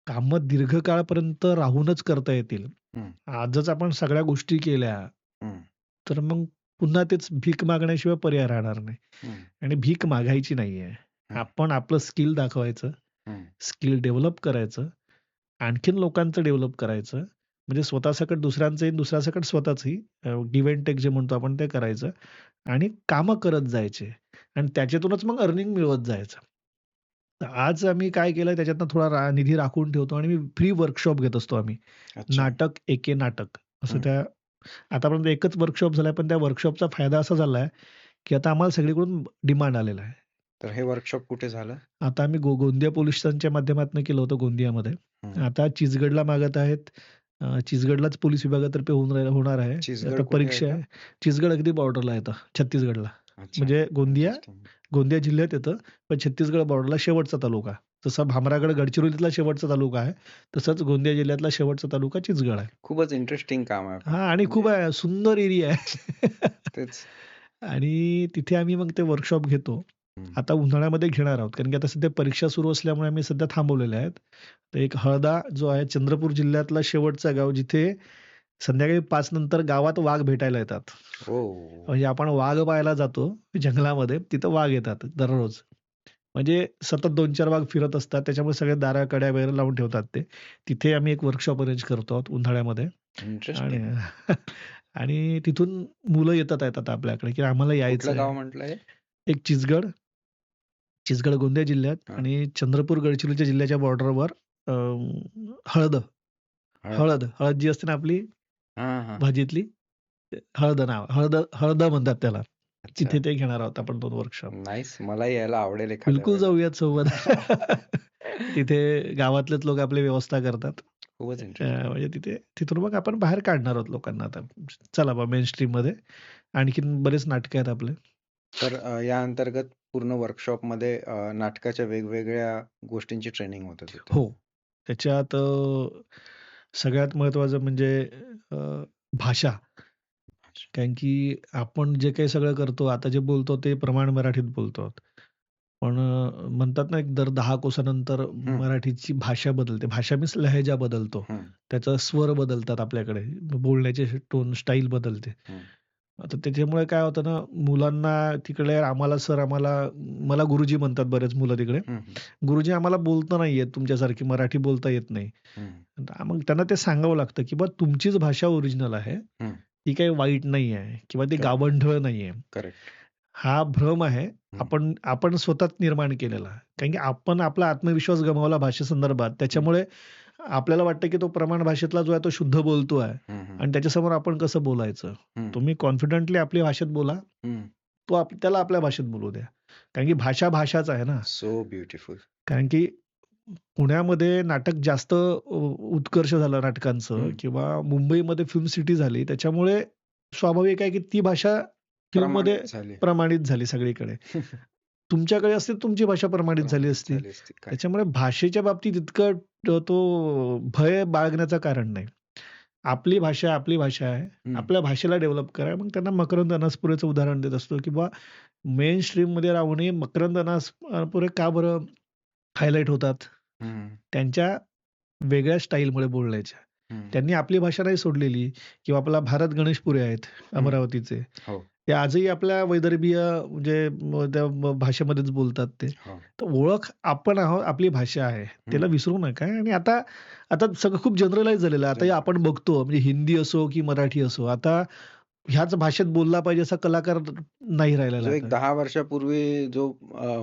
कामं दीर्घकाळापर्यंत राहूनच करता येतील. हं, आजच आपण सगळ्या गोष्टी केल्या, हं, तर मग पुन्हा तेच भीक मागण्याशिवाय पर्याय राहणार नाही. हं, आणि भीक मागायची नाहीये. हं, आपण आपलं स्किल दाखवायचं, हं, स्किल डेव्हलप करायचं, आणखीन लोकांचं डेव्हलप करायचं. म्हणजे स्वतःसकट दुसऱ्यांचंही, दुसऱ्यासकट स्वतःचंही गिव्ह अँड टेक जे म्हणतो आपण ते करायचं आणि कामं करत जायचे आणि त्याच्यातूनच मग अर्निंग मिळवत जायचं. तर आज आम्ही काय केलंय त्याच्यातनं थोडा निधी राखून ठेवतो आणि मी फ्री वर्कशॉप घेत असतो आम्ही. अच्छा. नाटक, एके नाटक असं हं. त्या आतापर्यंत एकच वर्कशॉप झालाय, पण त्या वर्कशॉपचा फायदा असा झालाय, की आता आम्हाला सगळीकडून डिमांड आलेला आहे. तर हे वर्कशॉप कुठे झालं? आता आम्ही गोंदिया पोलीस स्टेशनच्या माध्यमातून केलं होतं गोंदियामध्ये. हं. आता चिचगडला मागत आहेत. चिचगडलाच पोलीस विभागातर्फे होणार आहे. आता चिचगड कुठे परीक्षा येतं? आहे. चिचगड अगदी बॉर्डरला येतं छत्तीसगडला. अच्छा. म्हणजे गोंदिया इंटरेस्टिंग. गोंदिया जिल्ह्यात येतं, पण छत्तीसगड बॉर्डरला शेवटचा तालुका. जसा भामरागड गडचिरोलीतला शेवटचा तालुका आहे, तसंच गोंदिया जिल्ह्यातला शेवटचा तालुका चिचगड आहे. खूपच इंटरेस्टिंग काम आहे पण. हां आणि खूप म्हणजे सुंदर एरिया आहे. तेच. आणि तिथे आम्ही मग ते वर्कशॉप घेतो. हं. आता उन्हाळ्यामध्ये घेणार आहोत. कारण की आता सध्या परीक्षा सुरू असल्यामुळे आम्ही सध्या थांबवलेल्या आहेत. तर एक हळदा जो आहे चंद्रपूर जिल्ह्यातला शेवटचा गाव जिथे संध्याकाळी 5 नंतर गावात वाघ भेटायला येतात. ओह! म्हणजे आपण वाघ पाहायला जातो जंगलामध्ये, तिथं वाघ येतात दररोज. म्हणजे सतत 2-4 वाघ फिरत असतात. त्याच्यामुळे सगळे दारा, कड्या वगैरे लावून ठेवतात ते. तिथे आम्ही एक वर्कशॉप अरेंज करतो आहोत उन्हाळ्यामध्ये आणि इंटरेस्टिंग. आणि तिथून मुलं येतात आहेत आता आपल्याकडे, की आम्हाला यायचं कुठलं आहे. गाव म्हटलं हे? एक चिचगड गोंदिया जिल्ह्यात हां. आणि चंद्रपूर गडचिरोलीच्या जिल्ह्याच्या बॉर्डरवर अ, हळद, हळद. हळद, हळद जी असते ना आपली हां, हां. भाजीतली, ते हळद नाव हळद म्हणतात त्याला. अच्छा. तिथे ते घेणार आहोत आपण 2 वर्कशॉप. नाईस. मलाही यायला आवडेल एखाद्या बिलकुल वेळेला. जाऊयात सोबत. तिथे गावातलेच लोक आपली व्यवस्था करतात. खूपच इंटरेस्टिंग. म्हणजे तिथून मग आपण बाहेर काढणार आहोत लोकांना आता. चला बा मेन स्ट्रीममध्ये. आणखीन बरेच नाटकं आहेत आपले. तर या अंतर्गत पूर्ण वर्कशॉपमध्ये नाटकाच्या वेगवेगळ्या गोष्टींची ट्रेनिंग होतं तिथे. हो. त्याच्यात सगळ्यात महत्त्वाचं म्हणजे अ, भाषा. अच्छा. कारण की आपण जे काही सगळं करतो, आता जे बोलतो ते प्रमाण मराठीत बोलतो. पण म्हणतात ना, एक दर 10 कोसानंतर हं, मराठीची भाषा बदलते. भाषा मीन्स लहेजा बदलतो. हं, त्याचा स्वर बदलतात आपल्याकडे. बोलण्याचे टोन, स्टाईल बदलते. हं, आता त्याच्यामुळे काय होतं ना, मुलांना तिकडे मला गुरुजी म्हणतात बरेच मुलं तिकडे. हं, हं, गुरुजी आम्हाला बोलता नाही येत तुमच्यासारखी मराठी बोलता येत नाही. हं, मग त्यांना ते सांगावं लागतं, की तुमचीच भाषा ओरिजिनल आहे. हं. ती काही वाईट नाही आहे किंवा ती करेक्ट, गावंढळ नाहीये. करेक्ट. हा भ्रम आहे. हं, आपण आपण स्वतःच निर्माण केलेला. कारण की आपण आपला आत्मविश्वास गमावला भाषेसंदर्भात. हं, त्याच्यामुळे आपल्याला वाटतं, की तो प्रमाण भाषेतला जो आहे तो शुद्ध बोलतो आहे हं, हं, आणि त्याच्यासमोर आपण कसं बोलायचं? हं, तुम्ही कॉन्फिडेंटली आपल्या भाषेत बोला. हं. त्याला आपल्या भाषेत बोलू द्या. कारण की भाषा भाषाच आहे ना. So beautiful. कारण की पुण्यामध्ये नाटक जास्त उत्कर्ष झालं नाटकांचं हं. किंवा मुंबईमध्ये फिल्म सिटी झाली. त्याच्यामुळे स्वाभाविक आहे की ती भाषा फिल्ममध्ये प्रमाणित झाली. प्रमाणित झाली सगळीकडे. तुमच्याकडे असते तुमची भाषा प्रमाणित झाली प्रमाणित असती. झाली असती. करेक्ट. त्याच्यामुळे भाषेच्या बाबतीत इतकं तो भय बाळगण्याचं कारण नाही. आपली भाषा आहे. हं, आपल्या भाषेला डेव्हलप करा. मग त्यांना मकरंद अनासपुरेचं उदाहरण देत असतो किंवा मेन स्ट्रीममध्ये राहूनही मकरंद अनासपुरे का बरं हायलाइट होतात? हं, त्यांच्या वेगळ्या स्टाईलमुळे बोलण्याच्या. हं, त्यांनी आपली भाषा नाही सोडलेली किंवा आपला भारत गणेशपुरे आहेत हं. अमरावतीचे. हो, ते आजही आपल्या वैदर्भीय म्हणजे त्या भाषेमध्येच बोलतात ते. हो. तर ओळख आपण आहोत, आपली भाषा आहे. हं. त्याला विसरू नका आणि आता आता सगळं खूप जनरलाईज झालेलं आहे. आता हे आपण बघतो म्हणजे हिंदी असो की मराठी असो. आता ह्याच भाषेत बोलला पाहिजे असा कलाकार नाही राहिलेला जो एक आता. 10 वर्षापूर्वी जो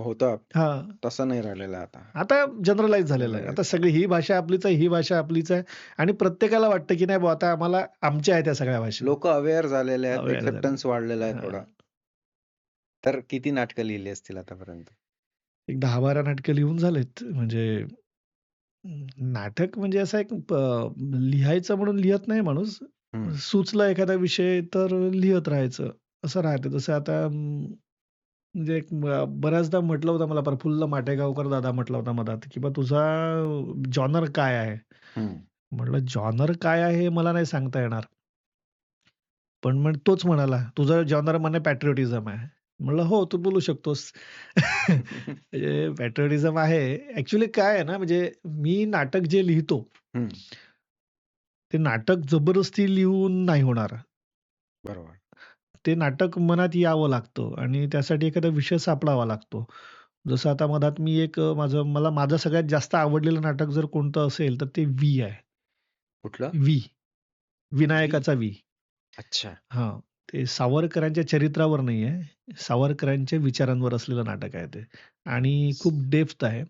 होता, हां. तसा नाही राहिलेला आता. आता जनरलाइज झालेलं आहे. आता जनरलाइज सगळी ही भाषा आपलीच आहे, ही भाषा आपलीच आहे आणि प्रत्येकाला वाटतं, की नाही बुवा आता आम्हाला आमच्या आहेत त्या सगळ्या भाषा. लोकं अवेअर झालेले आहेत, अवेअर झाले. एक्सेप्टन्स वाढलेला आहे हां. थोडा. तर किती नाटकं लिहिली असतील आतापर्यंत? एक 10-12 नाटकं लिहून झालेत. म्हणजे नाटक म्हणजे असं एक लिहायचं म्हणून लिहत नाही माणूस. हं. सुचला एखादा विषय तर लिहत राहायचं, असं राहतं. जसं आता म्हणजे एक बऱ्याचदा म्हटलं होतं मला प्रफुल्ल माटेगावकर दादा म्हटला होता मधात, की "बा तुझा जॉनर काय आहे?" हं. म्हटलं, "जॉनर काय आहे हे मला नाही सांगता येणार." पण मग तोच म्हणाला, "तुझं जॉनर म्हणे पॅट्रिऑटिझम आहे." म्हणलं, "हो, तू बोलू शकतोस." म्हणजे पॅट्रिऑटिझम आहे. ॲक्चुअली काय आहे ना, म्हणजे मी नाटक जे लिहितो, हं. ते नाटक जबरदस्ती लिहून नाही होणार. बरोबर. ते नाटक मनात यावं लागतं आणि त्यासाठी एखादा विषय सापडावा लागतो. जसं आता मधात मी एक माझं सगळ्यात जास्त आवडलेलं नाटक जर कोणतं असेल, तर ते व्ही आहे. कुठलं? V, V. विनायकाचा व्ही. अच्छा. हां, ते सावरकरांच्या चरित्रावर नाहीये. सावरकरांच्या विचारांवर असलेलं नाटक आहे ते आणि खूप डेप्थ आहे.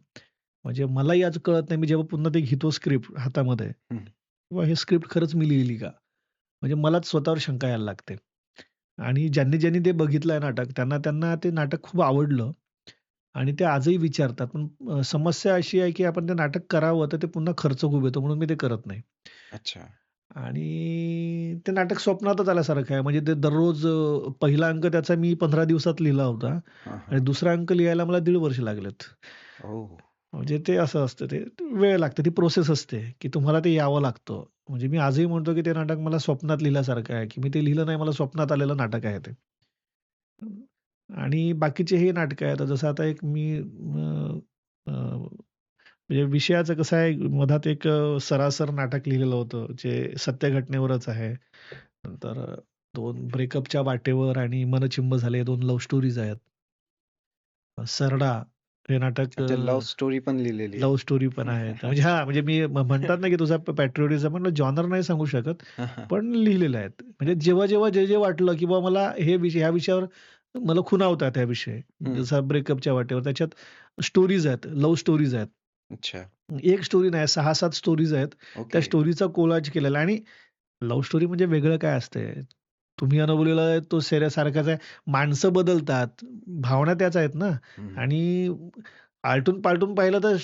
म्हणजे मलाही आज कळत नाही, मी जेव्हा पुन्हा ते घेतो स्क्रिप्ट हातामध्ये, हं. तेव्हा हे स्क्रिप्ट खरंच मी लिहिली का? म्हणजे मलाच स्वतःवर शंका यायला लागते. आणि ज्यांनी ते बघितलंय नाटक, त्यांना त्यांना ते नाटक खूप आवडलं आणि ते आजही विचारतात. पण समस्या अशी आहे, की आपण ते नाटक करावं, तर ते पुन्हा खर्च खूप येतो म्हणून मी ते करत नाही. अच्छा. आणि ते नाटक स्वप्नातच आल्यासारखं आहे. म्हणजे ते दररोज पहिला अंक त्याचा मी 15 दिवसात लिहिला होता हां, आणि हां. दुसरा अंक लिहायला मला 1.5 वर्ष लागलेत. ओह! म्हणजे ते असं असतं ते वेळ लागते. ती प्रोसेस असते, की तुम्हाला ते यावं लागतं. म्हणजे मी आजही म्हणतो, की ते नाटक मला स्वप्नात लिहिल्यासारखं आहे, की मी ते लिहिलं नाही, मला स्वप्नात आलेलं नाटक आहे ते. आणि बाकीचे हे नाटकं आहेत. जसं आता एक मी म्हणजे विषयाचं कसं आहे, मधात एक सरासर नाटक लिहिलेलं होतं, जे सत्य घटनेवरच आहे. नंतर 2 ब्रेकअपच्या वाटेवर आणि मनचिंब झाले 2 लव्ह स्टोरीज आहेत. सरडा हे नाटक अच्छा, लव्ह स्टोरी पण लिहिलेली आहे. लव्ह स्टोरी पण आहे. म्हणजे अच्छा. हां, म्हणजे मी म्हणतात ना, की तुझा पॅट्रिऑटिझम म्हणलं जॉनर नाही सांगू शकत, हां, हां. पण लिहिलेले आहेत. म्हणजे अच्छा. जेव्हा-जेव्हा, जे वाटलं, की बाबा मला हे विषय ह्या विषयावर मला खुणावतात ह्या विषय. हं. जसा ब्रेकअपच्या वाटेवर त्याच्यात स्टोरीज आहेत, लव्ह स्टोरीज आहेत. अच्छा. एक स्टोरी नाही 6-7 स्टोरीज आहेत. त्या ओके. स्टोरीचा कोलाज केलेला आहे आणि लव्ह स्टोरी म्हणजे वेगळं काय असतंय? तुम्ही अनुभवलेला तो सारखाच आहे. माणसं बदलतात, भावना त्याच आहेत ना हं, आणि आलटून-पालटून पाहिलं तर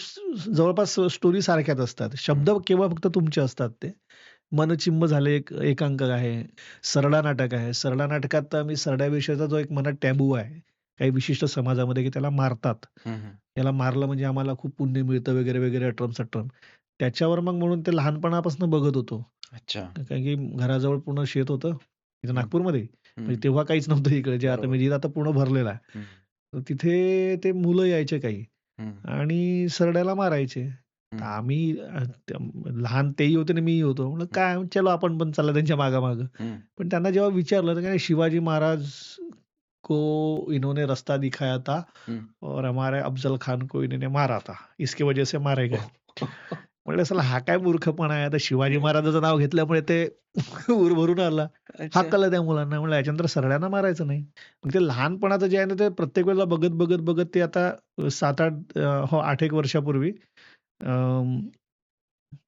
जवळपास स्टोरी सारख्याच असतात. शब्द हं. केवळ फक्त तुमचे असतात ते. मनचिंब झाले एक एकांक आहे. सरळा नाटक आहे. सरळा नाटकात आम्ही सरड्या विषयाचा जो एक मनात टॅबू आहे, काही विशिष्ट समाजामध्ये की त्याला मारतात. हं, हं. याला मारलं म्हणजे आम्हाला खूप पुण्य मिळतं वगैरे, वगैरे अट्रम-सट्रम. त्याच्यावर मग म्हणून ते लहानपणापासून बघत होतो. अच्छा. कारण की घराजवळ पूर्ण शेत होतं, इथं हं, नागपूरमध्ये. म्हणजे हं. तेव्हा काहीच नव्हतं इकडे, जे आता बरोबर. म्हणजे इथं आता पूर्ण भरलेलं आहे. हं, तर तिथे ते मुलं यायचे काही हं, आणि सरड्याला मारायचे. तर हं, आम्ही लहान तेही होते आणि मीही होतो. म्हणलं हं, काय चलो आपण पण चला त्यांच्या मागे-मागे. हं. पण त्यांना जेव्हा विचारलं तर काय शिवाजी महाराज को इन्होंने रास्ता दिखाया था हं. और हमारे अफजल खान को इन्होंने मारा था. इसकी वजह से मारे गए. ओह! म्हटलं साला हा काय मूर्खपणा आहे. आता शिवाजी महाराजाचं नाव घेतल्यामुळे ते ऊर भरून आला. हा अच्छा. कळलं त्या मुलांना. म्हणलं याच्यानंतर सरळ्यांना मारायचं नाही. मग ते लहानपणाचं जे आहे ना, ते प्रत्येक वेळेला बघत, बघत, बघत ते आता 7-8 हो 8 एक वर्षापूर्वी अं,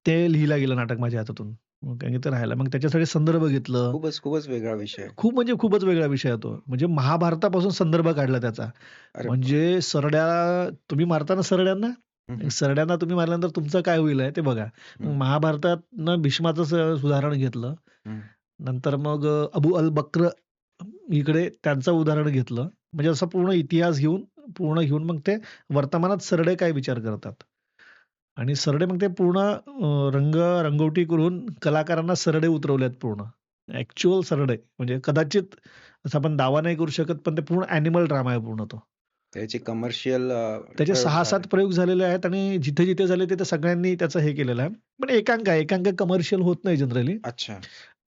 ते लिहिलं गेलं नाटक माझ्या हातातून. मग कारण की ते राहिलं. मग त्याच्यासाठी संदर्भ घेतलं. खूपच, खूपच वेगळा विषय आहे. खूप म्हणजे खूपच वेगळा विषय आहे तो. म्हणजे महाभारतापासून संदर्भ काढला त्याचा. अरे बाप! म्हणजे सरड्या तुम्ही मारता ना सरड्यांना? हं, हं, सरड्यांना तुम्ही मारल्यानंतर तुमचं काय होईल आहे ते बघा. मग हं, महाभारतातनं भीष्माचं उदाहरण घेतलं. हं, नंतर मग अबू अल बक्र इकडे त्यांचं उदाहरण घेतलं. म्हणजे असा पूर्ण इतिहास घेऊन मग ते वर्तमानात सरडे काय विचार करतात. आणि सरडे मग ते पूर्ण रंगवटी करून कलाकारांना सरडे उतरवलेत पूर्ण. ॲक्चुअल सरडे म्हणजे कदाचित असं आपण दावा नाही करू शकत, पण ते पूर्ण ॲनिमल ड्रामा आहे पूर्ण तो. त्याचे कमर्शियल त्याचे प्रयोग 6-7 झाले. प्रयोग झालेले आहेत आणि जिथे-जिथे झाले तिथे सगळ्यांनी त्याचं हे केलेलं आहे. पण एकांक आहे. एकांक कमर्शियल होत नाही जनरली. अच्छा,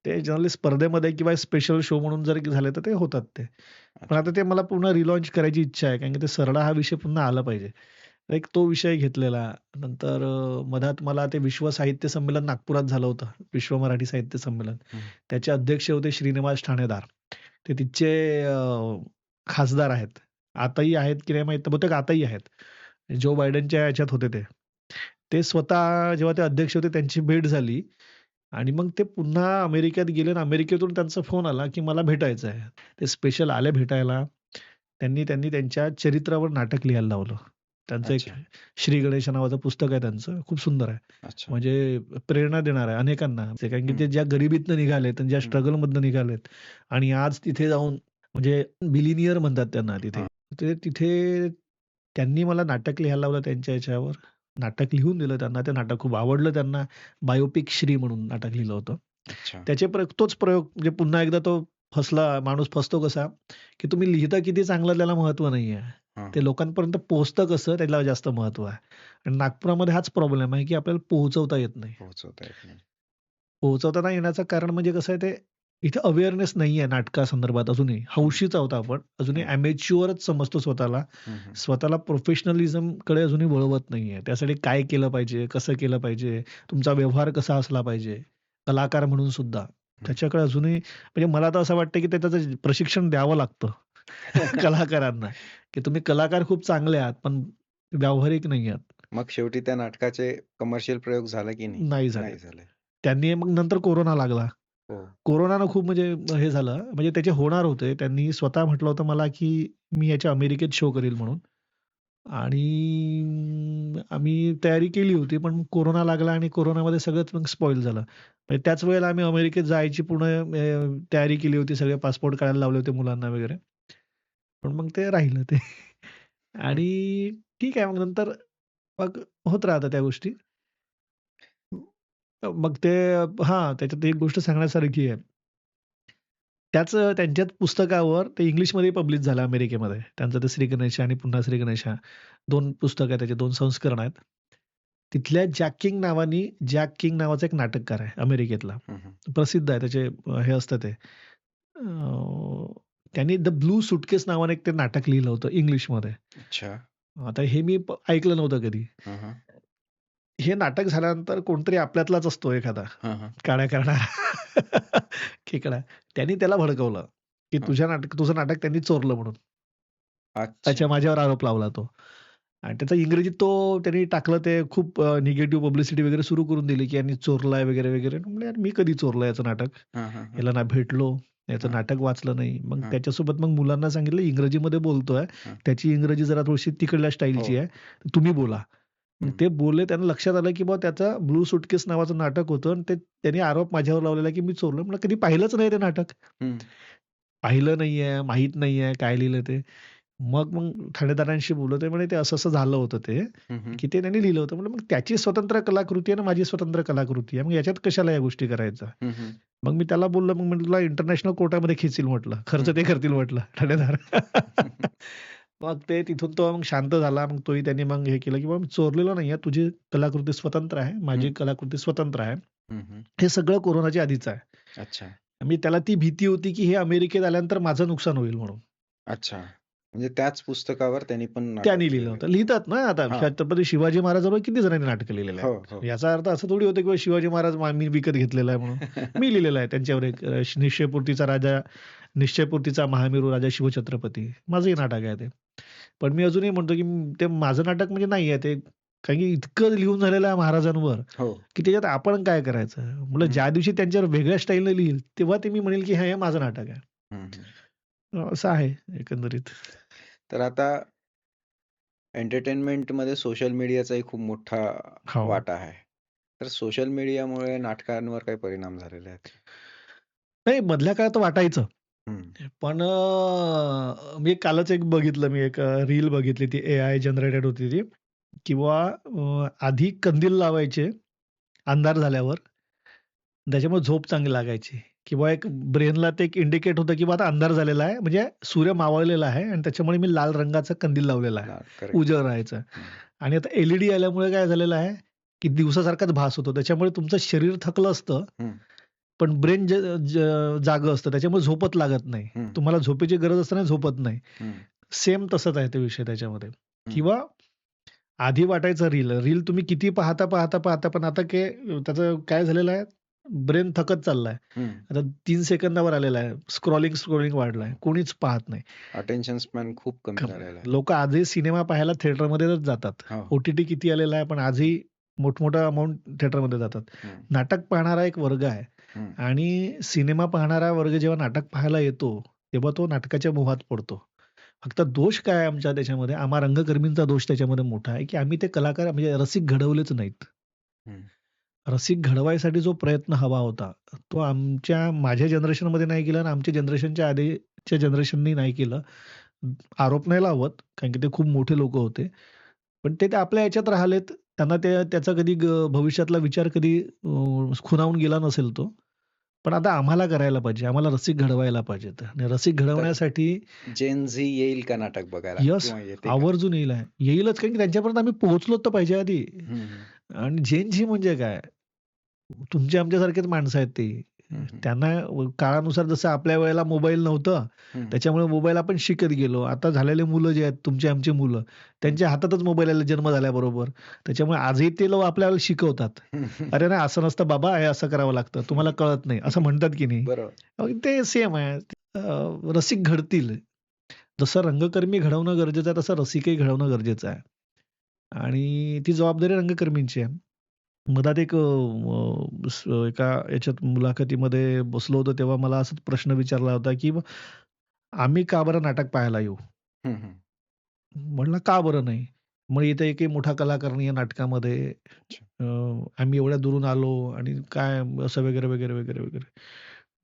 ते जनरली स्पर्धेमध्ये किंवा स्पेशल शो म्हणून जर झाले तर ते होतात ते. पण अच्छा. आता ते मला पुन्हा रिलॉन्च करायची इच्छा आहे. कारण की ते सरडा हा विषय पुन्हा आला पाहिजे. एक तो विषय घेतलेला. नंतर मधात मला ते विश्व साहित्य संमेलन नागपुरात झालं होतं. विश्व मराठी साहित्य संमेलन. हं. त्याचे अध्यक्ष होते श्रीनिवास ठाणेदार. ते तिथचे खासदार आहेत. आताही आहेत की नाही माहीत नाही. बहुतेक आताही आहेत. जो बायडनच्या ह्याच्यात होते ते. ते स्वतः जेव्हा ते अध्यक्ष होते त्यांची भेट झाली आणि मग ते पुन्हा अमेरिकेत गेले आणि अमेरिकेतून त्यांचा फोन आला, की मला भेटायचं आहे. ते स्पेशल आले भेटायला. त्यांनी त्यांनी त्यांच्या चरित्रावर नाटक लिहायला लावलं. त्यांचं एक अच्छा. श्री गणेश नावाचं पुस्तक आहे त्यांचं. खूप सुंदर आहे. अच्छा. म्हणजे प्रेरणा देणार आहे अनेकांना. ते कारण की हं. ते ज्या गरिबीतनं निघालेत आणि ज्या हं. स्ट्रगलमधनं निघालेत आणि आज तिथे जाऊन म्हणजे बिलिनियर म्हणतात त्यांना तिथे. हां. ते तिथे त्यांनी मला नाटक लिहायला लावलं त्यांच्या ह्याच्यावर. नाटक लिहून दिलं त्यांना. ते नाटक खूप आवडलं त्यांना. बायोपिक श्री म्हणून नाटक लिहिलं होतं. अच्छा. त्याचे तोच प्रयोग म्हणजे पुन्हा एकदा तो फसला. माणूस फसतो कसा, की तुम्ही लिहिता किती चांगलं त्याला महत्त्व नाहीये. हां. ते लोकांपर्यंत पोहोचतं कसं त्याला जास्त महत्त्व आहे. आणि नागपुरामध्ये हाच प्रॉब्लेम आहे, की आपल्याला पोहोचवता येत नाही. पोहोचवता येत नाही. पोहोचवता नाही येण्याचं कारण म्हणजे कसं आहे ते इथे अवेअरनेस नाहीये नाटकासंदर्भात अजूनही. हौशीच आहोत आपण. अजूनही हं. ॲमेच्युअरच समजतो स्वतःला. हं, हं. स्वतःला प्रोफेशनलिझमकडे अजूनही वळवत नाहीये. त्यासाठी काय केलं पाहिजे? कसं केलं पाहिजे? तुमचा व्यवहार कसा असला पाहिजे? कलाकार म्हणून सुद्धा. हं. त्याच्याकडे अजूनही म्हणजे मला तर असं वाटतं, की त्याचं प्रशिक्षण द्यावं लागतं कलाकारांना, की तुम्ही कलाकार खूप चांगले आहात, पण व्यावहारिक नाही आहात. मग शेवटी त्या नाटकाचे कमर्शियल प्रयोग झाले की नाही? नाही झाले. नाही झाले. त्यांनी मग नंतर कोरोना लागला. हो. कोरोनानं खूप म्हणजे हे झालं. म्हणजे त्याचे होणार होते. त्यांनी स्वतः म्हटलं होतं मला, की मी याच्या अमेरिकेत शो करील म्हणून आणि आम्ही तयारी केली होती. पण कोरोना लागला आणि कोरोनामध्ये सगळंच मग स्पॉईल झालं. म्हणजे त्याच वेळेला आम्ही अमेरिकेत जायची पूर्ण तयारी केली होती. सगळे पासपोर्ट काढायला लावले होते मुलांना वगैरे. पण मग ते राहिलं ते. हं. आणि ठीक आहे मग नंतर मग होत राहतात त्या गोष्टी. मग ते त्याच्यात एक गोष्ट सांगण्यासारखी आहे. त्यांच्याच पुस्तकावर ते इंग्लिशमध्ये पब्लिश झालं अमेरिकेमध्ये. त्यांचं ते श्री गणेशा आणि पुन्हा श्री गणेशा 2 पुस्तकं आहेत त्याचे 2 संस्करण आहेत. तिथल्या जॅक किंग नावाचा एक नाटककार आहे अमेरिकेतला. हं, हं. प्रसिद्ध आहे त्याचे हे असतं ते त्यांनी द ब्लू सूटकेस नावाने एक ते नाटक लिहिलं होतं इंग्लिशमध्ये. अच्छा. आता हे मी ऐकलं नव्हतं कधी. हं, हं. हे नाटक झाल्यानंतर कोणतरी आपल्यातलाच असतो एखादा हं, हं. काड्या करणारा खेकडा. त्यांनी त्याला भडकवलं, की हं. तुझं नाटक त्यांनी चोरलं म्हणून. अच्छा. माझ्यावर आरोप लावला तो. आणि त्याचा इंग्रजीत त्यांनी टाकलं ते खूप निगेटिव्ह पब्लिसिटी वगैरे सुरू करून दिली, की यांनी चोरलाय वगैरे, वगैरे. म्हणलं, "यार मी कधी चोरलं याचं नाटक? हं, हं, हं. याला ना भेटलो, याचं हं, नाटक वाचलं नाही." मग हं, त्याच्यासोबत मग मुलांना सांगितलं, "इंग्रजीमध्ये बोलतोय. हं. त्याची इंग्रजी जरा थोडीशी तिकडल्या हो. स्टाईलची आहे. तर तुम्ही बोला." मग हं. ते बोलले. त्यांना लक्षात आलं, की बुवा त्याचं ब्लू सूटकेस नावाचं नाटक होतं आणि त्यांनी आरोप माझ्यावर लावलेला, की मी चोरलं. म्हणलं, "कधी पाहिलंच नाही ते नाटक. हं. पाहिलं नाहीये, माहीत नाहीये काय लिहिलं ते." मग ठाणेदारांशी बोललो. ते म्हणे, "ते असं-असं झालं होतं ते, हं, हं. की ते त्यांनी लिहिलं होतं." म्हणलं, "मग त्याची स्वतंत्र कलाकृती आहे आणि माझी स्वतंत्र कलाकृती आहे. मग याच्यात कशाला या गोष्टी करायच्या?" हं, हं. मग मी त्याला बोललो, "मग म्हटलं इंटरनॅशनल कोर्टामध्ये खेचील" म्हटलं. "खर्च हं. ते करतील" म्हटलं ठाणेदार. मग ते तिथून तो मग शांत झाला. मग तोही त्यांनी मग हे केलं, की "बाबा मी चोरलेलं नाहीये. तुझी कलाकृती स्वतंत्र आहे. माझी हं. कलाकृती स्वतंत्र आहे." हं, हं. हे सगळं कोरोनाच्या आधीचं आहे. अच्छा. मी त्याला ती भीती होती, की हे अमेरिकेत आल्यानंतर माझं नुकसान होईल म्हणून. अच्छा. म्हणजे त्याच पुस्तकावर त्यांनी पण त्यांनी नाटक लिहिलं लिहिलंय. होतं. लिहितात ना आता हां. छत्रपती शिवाजी महाराजांवर किती जणांनी नाटकं लिहिलेली हो, आहेत. हो. याचा अर्थ असं थोडी होतं, की शिवाजी महाराज मी विकत घेतलेला आहे म्हणून. मी लिहिलेलं आहे त्यांच्यावर एक निश्चयपूर्तीचा महामेरू राजा शिवछत्रपती. माझंही नाटक आहे ते. पण मी अजूनही म्हणतो, की ते माझं नाटक म्हणजे नाही आहे ते. कारण की इतकं लिहून झालेलं आहे महाराजांवर, हो. की त्याच्यात आपण काय करायचं? म्हटलं हं. ज्या दिवशी त्यांच्यावर वेगळ्या स्टाईलने लिहील, तेव्हा ते मी म्हणेल, की हे माझं नाटक आहे. हं, हं. असं आहे एकंदरीत. तर आता एंटरटेनमेंटमध्ये सोशल मीडियाचाही खूप मोठा हो. वाटा आहे. तर सोशल मीडियामुळे नाटकांवर काही परिणाम झालेले आहेत? नाही मधल्या काळात वाटायचं. हं. पण मी कालच एक रील बघितली ती एआय जनरेटेड होती ती. किंवा आधी कंदील लावायचे अंधार झाल्यावर. त्याच्यामुळे झोप चांगली लागायची. किंवा एक ब्रेनला ते एक इंडिकेट होतं, की बा आता अंधार झालेला आहे. म्हणजे सूर्य मावळलेला आहे आणि त्याच्यामुळे मी लाल रंगाचा कंदील लावलेला आहे. करेक्ट. उजेड राहायचा. हं. आणि आता एल आल्यामुळे काय झालेलं आहे, की दिवसासारखाच भास होतो. त्याच्यामुळे तुमचं शरीर थकलं असतं, हं. पण ब्रेन ज ज जागं असतं. त्याच्यामुळे झोपच लागत नाही. हं. तुम्हाला झोपेची गरज असताना झोपत नाही. हं. सेम तसंच आहे तो विषय त्याच्यामध्ये. हं. किंवा आधी वाटायचं रील. रील तुम्ही किती पाहता, पण आता त्याचं काय झालेलं आहे, ब्रेन थकत चाललाय. हं. आता 3 सेकंदावर आलेला आहे. स्क्रॉलिंग वाढलाय. कोणीच पाहत नाही. अटेन्शन स्पॅन खूप कमी झालेला आहे. लोकं आजही सिनेमा पाहायला थिएटरमध्येच जातात. हो. ओ-टी-टी किती आलेला आहे, पण आजही मोठमोठा अमाउंट थिएटरमध्ये जातात. हं, नाटक पाहणारा एक वर्ग आहे हं. आणि सिनेमा पाहणारा वर्ग जेव्हा नाटक पाहायला येतो, तेव्हा तो नाटकाच्या मोहात पडतो. फक्त दोष काय आहे आमच्या त्याच्यामध्ये, आम्हा रंगकर्मींचा दोष त्याच्यामध्ये मोठा आहे, की आम्ही ते कलाकार म्हणजे रसिक घडवलेच नाहीत. हं, रसिक घडवायसाठी जो प्रयत्न हवा होता, तो माझ्या जनरेशनमध्ये नाही केला आणि आमच्या जनरेशनच्या आधीच्या जनरेशननी नाही केलं. आरोप नाही लावत, कारण की ते खूप मोठे लोकं होते. पण ते ते आपल्या ह्याच्यात राहिलेत. त्यांना त्याचा कधी भविष्यातला विचार कधी खुणावून गेला नसेल तो. पण आता आम्हाला करायला पाहिजे. आम्हाला रसिक घडवायला पाहिजेत आणि रसिक तर घडवण्यासाठी जेन झी येईल का नाटक बघायला यश किंवा येते का? आवर्जून येईलच कारण की त्यांच्यापर्यंत आम्ही पोहोचलो तर पाहिजे आधी. हं, हं. आणि जेन झी म्हणजे काय? तुमच्या आमच्यासारखेच माणसं आहेत ती. हं, हं. त्यांना काळानुसार जसं आपल्या वेळेला मोबाईल नव्हतं, हं. त्याच्यामुळे मोबाईल आपण शिकत गेलो. आता झालेले मुलं जे आहेत, तुमची आमची मुलं, त्यांच्या हातातच मोबाईल आला जन्म झाल्याबरोबर. त्याच्यामुळे आजही ते लोक आपल्याला शिकवतात. "अरे नाही, असं नसतं बाबा, हे असं करावं लागतं. तुम्हाला कळत नाही." असं म्हणतात की नाही. बरोबर. मग ते सेम आहे. रसिक घडतील. जसं रंगकर्मी घडवणं गरजेचं आहे, तसं रसिकही घडवणं गरजेचं आहे. आणि ती जबाबदारी रंगकर्मींची आहे. मधात एका याच्यात मुलाखतीमध्ये बसलो होतो, तेव्हा मला असाच प्रश्न विचारला होता, की आम्ही का बरं नाटक पाहायला येऊ? हं, हं. म्हटलं, "का बरं नाही?" मग इथे एकही मोठा कलाकार नाही आहे नाटकामध्ये. अच्छा. आम्ही एवढ्या दुरून आलो आणि काय असं वगैरे, वगैरे, वगैरे, वगैरे.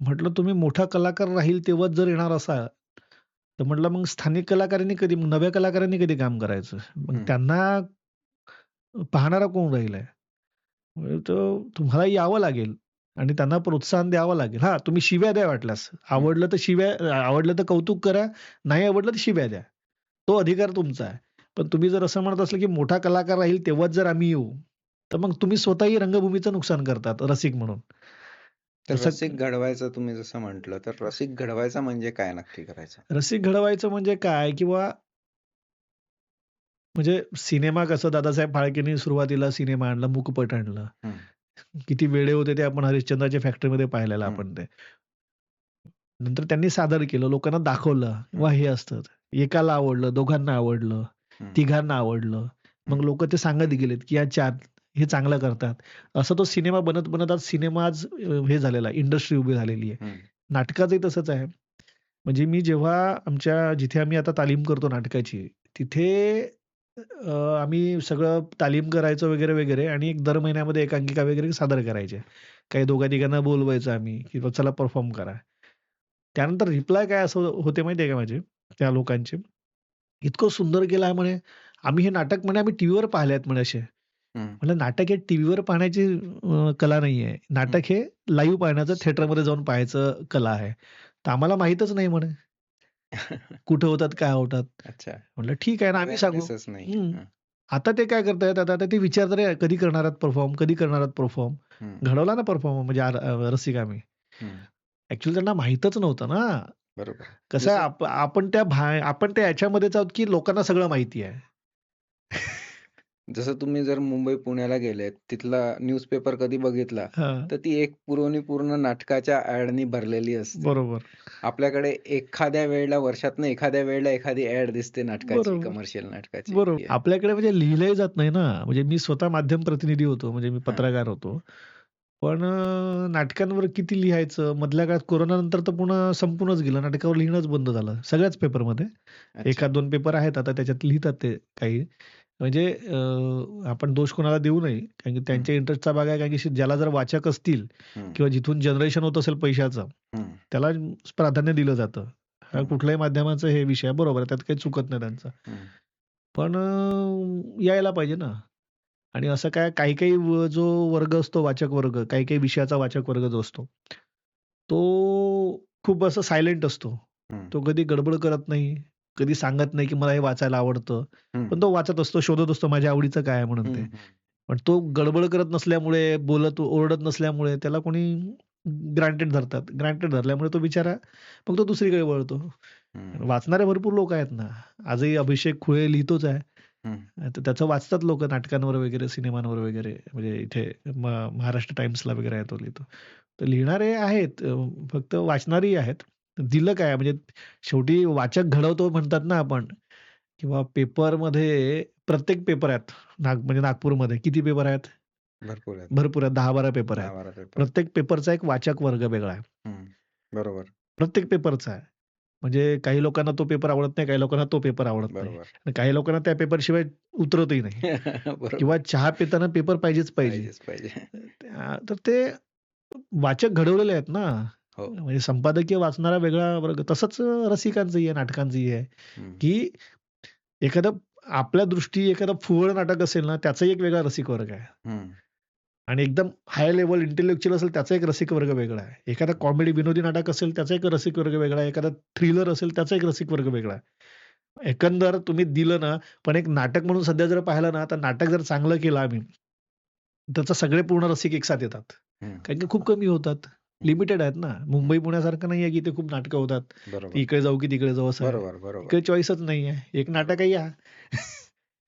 म्हटलं, "तुम्ही मोठा कलाकार राहील तेव्हाच जर येणार असाल, तर म्हटलं मग स्थानिक कलाकारांनी कधी, मग नव्या कलाकारांनी कधी काम करायचं? मग हं. त्यांना पाहणारा कोण राहिलाय? तर तुम्हाला यावं लागेल आणि त्यांना प्रोत्साहन द्यावं लागेल. हां, तुम्ही शिव्या द्या वाटल्यास. हं. आवडलं तर कौतुक करा, नाही आवडलं तर शिव्या द्या. तो अधिकार तुमचा आहे. पण तुम्ही जर असं म्हणत असलं, की मोठा कलाकार राहील तेव्हाच जर आम्ही येऊ, तर मग तुम्ही स्वतःही रंगभूमीचं नुकसान करतात रसिक म्हणून. तर जसं रसिक घडवायचं तुम्ही जसं म्हटलं, तर रसिक घडवायचा म्हणजे काय नक्की करायचं? रसिक घडवायचं म्हणजे काय किंवा म्हणजे सिनेमा कसं दादासाहेब फाळकेंनी सुरुवातीला सिनेमा आणला, मूकपट आणलं. हं, किती वेडे होते ते आपण हरिश्चंद्राच्या फॅक्टरीमध्ये पाहिलेलं हं, आपण ते. नंतर त्यांनी सादर केलं, लोकांना दाखवलं, हं, वा हे असतं. एकाला आवडलं, दोघांना आवडलं, हं, तिघांना आवडलं. हं, मग लोकं ते सांगत गेलेत, की या 4 हे चांगलं करतात. असा तो सिनेमा बनत आज सिनेमा आज हे झालेला आहे, इंडस्ट्री उभी झालेली आहे. हं, नाटकाचंही तसंच आहे. म्हणजे मी जेव्हा जिथे आम्ही आता तालीम करतो नाटकाची, तिथे आम्ही सगळं तालीम करायचो वगैरे, वगैरे आणि एक दर महिन्यामध्ये एकांकिका वगैरे सादर करायचे. काही दोघा-तिघांना बोलवायचं आम्ही, की चला परफॉर्म करा. त्यानंतर रिप्लाय काय असं होते माहिती आहे का माझे, त्या लोकांचे, "इतकं सुंदर केलं आहे म्हणे, आम्ही हे नाटक म्हणे आम्ही टीव्हीवर पाहिले आहेत म्हणे असे." हं, म्हटलं नाटक हे टीव्हीवर पाहण्याची कला नाहीये. हं. नाटक हे लाईव्ह पाहण्याचं, थिएटरमध्ये जाऊन पाहायचं कला आहे. तर आम्हाला माहीतच नाही म्हणे. कुठे होतात, काय होतात. अच्छा. म्हटलं ठीक आहे ना, आम्ही सांगू. अवेअरनेसच नाही. हं. हं, आता ते काय करतायत, आता ते विचारतात, "अरे कधी करणार आहात परफॉर्म? कधी करणार आहात परफॉर्म?" हं, घडवला ना परफॉर्म म्हणजे रसिक आम्ही. हं. ॲक्चुअली त्यांना माहीतच नव्हतं ना. बरोबर. कसं आहे जसं आपण त्या ह्याच्यामध्येच आहोत, की लोकांना सगळं माहिती आहे. जसं तुम्ही जर मुंबई, पुण्याला गेलेत, तिथला न्यूजपेपर कधी बघितला, हां, तर ती एक पुरवणी पूर्ण नाटकाच्या ॲडनी भरलेली असते. बरोबर, आपल्याकडे एखाद्या वेळेला वर्षातनं एखाद्या वेळेला एखादी ॲड दिसते नाटकाची, बरोबर, कमर्शियल नाटकाची. बरोबर. आपल्याकडे म्हणजे लिहिलंही जात नाही ना. म्हणजे मी स्वतः माध्यम प्रतिनिधी होतो, म्हणजे मी हां. पत्रकार होतो. पण नाटकांवर किती लिहायचं? मधल्या काळात कोरोनानंतर तर पुन्हा संपूनच गेलं. नाटकावर लिहिणंच बंद झालं. सगळ्याच पेपरमध्ये. अच्छा. एखाद 2 पेपर आहेत आता त्याच्यात लिहितात ते काही. म्हणजे आपण दोष कोणाला देऊ नये. कारण की हं, त्यांच्या इंटरेस्टचा भाग आहे. कारण की ज्याला जर वाचक असतील हं, किंवा जिथून जनरेशन होत असेल पैशाचं, हं, त्याला प्राधान्य दिलं जातं. हा हं, कुठल्याही माध्यमाचा हे विषय आहे. बरोबर आहे. त्यात काही चुकत नाही त्यांचं. हं, पण यायला पाहिजे ना. आणि असं काय काही-काही जो वर्ग असतो वाचक वर्ग, काही-काही विषयाचा वाचक वर्ग जो असतो, तो खूप असं सायलेंट असतो. हं, तो कधी गडबड करत नाही, कधी सांगत नाही, की मला हे वाचायला आवडतं. हं, पण तो वाचत असतो, शोधत असतो माझ्या आवडीचं काय आहे म्हणून हं, ते. हं, पण तो गडबड करत नसल्यामुळे, ओरडत नसल्यामुळे त्याला कोणी ग्रांटेड धरतात. ग्रांटेड धरल्यामुळे तो बिचारा मग तो दुसरीकडे वळतो. हं. वाचणारे भरपूर लोक आहेत ना. आजही अभिषेक खुळे लिहितोच आहे. हं. तर त्याचं वाचतात लोकं नाटकांवर वगैरे, सिनेमांवर वगैरे म्हणजे इथे महाराष्ट्र टाइम्सला वगैरे आहे तो लिहितो. तर लिहिणारे आहेत फक्त वाचणारीही आहेत. दिलं काय म्हणजे शेवटी वाचक घडवतो म्हणतात ना आपण किंवा पेपरमध्ये प्रत्येक पेपर आहेत. म्हणजे नागपूरमध्ये किती पेपर आहेत? भरपूर आहेत. भरपूर आहेत. 10-12 पेपर आहेत. 10-12 पेपर. प्रत्येक पेपरचा एक वाचक वर्ग वेगळा आहे. हं. बरोबर. प्रत्येक पेपरचा आहे. म्हणजे काही लोकांना तो पेपर आवडत नाही, काही लोकांना तो पेपर आवडत नाही. बरोबर. आणि काही लोकांना त्या पेपरशिवाय उतरतही नाही बरोबर. किंवा चहा पिताना पेपर पाहिजेच पाहिजे. पाहिजेच पाहिजे. तर ते वाचक घडवलेले आहेत ना. हो. म्हणजे संपादकीय वाचणारा वेगळा वर्ग. तसंच रसिकांचंही आहे, नाटकांचंही आहे, हं. की एखादं आपल्या दृष्टी एखादं फुवळ नाटक असेल ना, त्याचाही एक वेगळा रसिक वर्ग आहे. हं. आणि एकदम हाय लेव्हल इंटेलेक्चुअल असेल त्याचा एक रसिक वर्ग वेगळा आहे. एखादा कॉमेडी विनोदी नाटक असेल त्याचा एक रसिक वर्ग वेगळा आहे. एखादा थ्रिलर असेल त्याचा एक रसिक वर्ग वेगळा आहे. एकंदर तुम्ही दिलं ना, पण एक नाटक म्हणून सध्या जर पाहिलं ना, तर नाटक जर चांगलं केलं आम्ही, त्याचा सगळे पूर्ण रसिक एकसाथ येतात. हं. कारण की खूप कमी होतात. लिमिटेड आहेत ना. मुंबई पुण्यासारखं नाहीये की इथे खूप नाटकं होतात. बरोबर. की इकडे जाऊ की तिकडे जाऊ असं आहे. बरोबर, बरोबर. इकडे चॉईसच नाहीये. एक नाटकही या.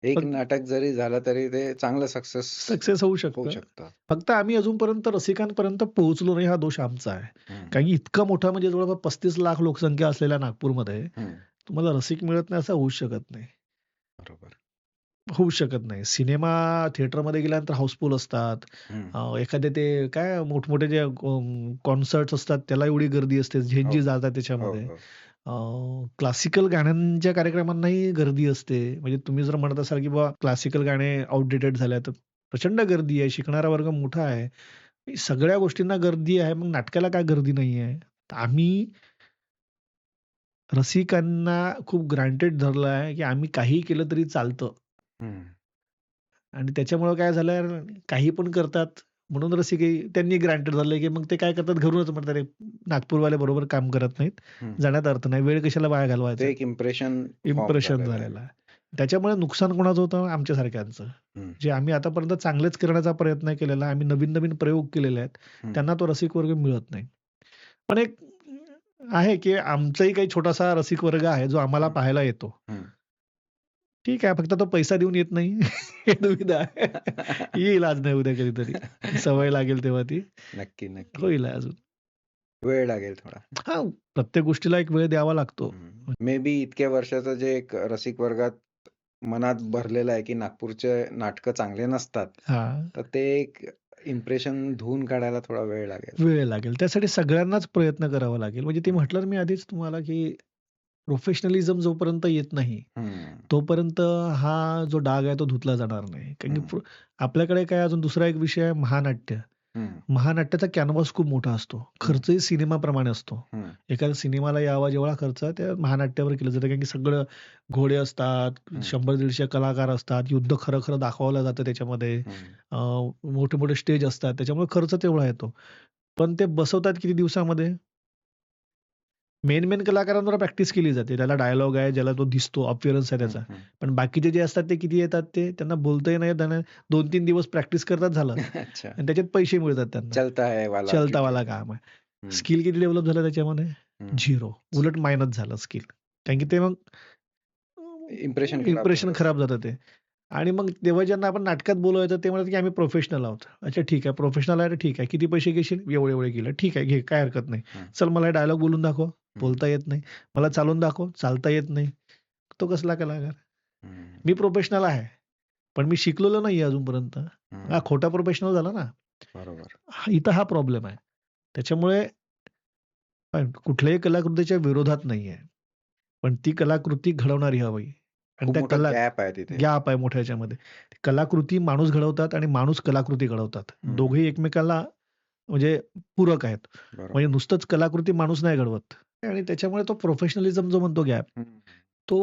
एक फक्त नाटक जरी झालं तरी ते चांगलं सक्सेस सक्सेस होऊ होऊ शकतं. शकतं. फक्त आम्ही अजूनपर्यंत रसिकांपर्यंत पोहोचलो नाही हा दोष आमचा आहे. हं. कारण की इतका मोठा म्हणजे जवळपास 35 लाख लोकसंख्या असलेल्या नागपूरमध्ये हं. तुम्हाला रसिक मिळत नाही असं होऊच शकत नाही. बरोबर. होऊ शकत नाही. सिनेमा थिएटरमध्ये गेल्यानंतर हाऊसफुल असतात. हं. एखादे ते काय मोठमोठे जे कॉन्सर्ट्स असतात त्याला एवढी गर्दी असते. हो. झेंजी जातात हो, त्याच्यामध्ये. हो. क्लासिकल गाण्यांच्या कार्यक्रमांनाही गर्दी असते. म्हणजे तुम्ही जर म्हणत असाल, की बाबा क्लासिकल गाणे आउटडेटेड झाले तर प्रचंड गर्दी आहे. शिकणारा वर्ग मोठा आहे. सगळ्या गोष्टींना गर्दी आहे. मग नाटकाला काय गर्दी नाहीये? तर आम्ही रसिकांना खूप ग्रांटेड धरलं आहे, की आम्ही काहीही केलं तरी चालतं. हं. आणि त्याच्यामुळं काय झालं, काही पण करतात म्हणून रसिकही त्यांनी ग्रांटेड धरलंय, की मग ते काय करतात घरूनच म्हणतात, "अरे, नागपूरवाले बरोबर काम करत नाहीत. हं. जाण्यात अर्थ नाही. वेळ कशाला वाया ते घालवायचा?" एक इम्प्रेशन फॉर्म इम्प्रेशन झालेलं आहे. झालेलं आहे. त्याच्यामुळे नुकसान कोणाचं होतं? आमच्यासारख्यांचं. हं. जे आम्ही आतापर्यंत चांगलेच करण्याचा प्रयत्न केलेला आहे. आम्ही नवीन-नवीन प्रयोग केलेले आहेत. हं. त्यांना तो रसिक वर्ग मिळत नाही. पण एक आहे, की आमचाही काही छोटासा रसिक वर्ग आहे, जो आम्हाला हं. पाहायला येतो. हं. ठीक आहे, फक्त तो पैसा देऊन येत नाही. हे दुविधा आहे. येईल आज नाही उद्या कधीतरी. सवय लागेल तेव्हा ती नक्की, नक्की. होईल अजून. वेळ लागेल थोडा. हां, प्रत्येक गोष्टीला एक वेळ द्यावा लागतो. मे बी इतक्या वर्षाचं जे एक रसिक वर्गात मनात भरलेलं आहे, की नागपूरचे नाटकं चांगले नसतात. हां, तर ते एक इम्प्रेशन धुवून काढायला थोडा वेळ लागेल. वेळ लागेल. त्यासाठी सगळ्यांनाच प्रयत्न करावा लागेल. म्हणजे ते हं. म्हटलं ना मी आधीच तुम्हाला, की प्रोफेशनलिझम जोपर्यंत येत नाही, हं. तोपर्यंत हा जो डाग आहे तो धुतला जाणार नाही. कारण की हं. आपल्याकडे काय अजून दुसरा एक विषय आहे महानाट्य. हं. महानाट्याचा कॅनव्हास खूप मोठा असतो. हं. खर्चही सिनेमाप्रमाणे असतो. हं. एखाद्या सिनेमाला यावा जेवढा खर्च आहे त्या महानाट्यावर केलं जातं. कारण की सगळं घोडे असतात, हं. 100-150 कलाकार असतात, युद्ध खरं-खरं दाखवलं जातं त्याच्यामध्ये. हं. मोठे-मोठे स्टेज असतात. त्याच्यामुळे खर्च तेवढा येतो. पण ते बसवतात किती दिवसामध्ये? मेन कलाकारांवर प्रॅक्टिस केली जाते. त्याला डायलॉग आहे, ज्याला तो दिसतो, अपीअरन्स आहे हं. त्याचा. हं. पण बाकीचे जे असतात ते किती येतात ते? त्यांना बोलताही नाही येत. त्यांना 2-3 दिवस प्रॅक्टिस करतात झालं. अच्छा. आणि त्याच्यात पैसे मिळतात त्यांना. चलता है वाला चलता क्योंकि वाला काम आहे. हं. स्किल किती डेव्हलप झालं त्याच्यामध्ये? हं. 0. उलट मायनस झालं स्किल. कारण की ते मग इम्प्रेशन खराब इम्प्रेशन झालं खराब असेल. जातं ते. आणि मग तेव्हा ज्यांना आपण नाटकात बोलवायचं ते म्हणतात की आम्ही प्रोफेशनल आहोत. अच्छा ठीक आहे, प्रोफेशनल आहे तर ठीक आहे. किती पैसे घेशील? एवढे-एवढे केलं. ठीक आहे, घे काही हरकत नाही. हं. चल मला डायलॉग बोलून दाखव. हं. बोलता येत नाही. मला चालून दाखव. चालता येत नाही. तो कसला कलाकार? हं. मी प्रोफेशनल आहे. पण मी शिकलेलो नाहीये अजूनपर्यंत. हा हं. खोटा प्रोफेशनल झाला ना. बरोबर. इथं हा प्रॉब्लेम आहे. त्याच्यामुळे पण कुठल्याही कलाकृतीच्या विरोधात नाहीये. पण ती कलाकृती घडवणारी हवी. आणि खूप त्या मोठा गॅप आहे तिथे. गॅप आहे मोठ्या ह्याच्यामध्ये. कलाकृती माणूस घडवतात आणि माणूस कलाकृती घडवतात. हं. दोघेही एकमेकाला म्हणजे पूरक आहेत. म्हणजे बरोबर. नुसतंच कलाकृती माणूस नाही घडवत. आणि त्याच्यामुळे तो प्रोफेशनलिझम जो म्हणतो गॅप, हं. तो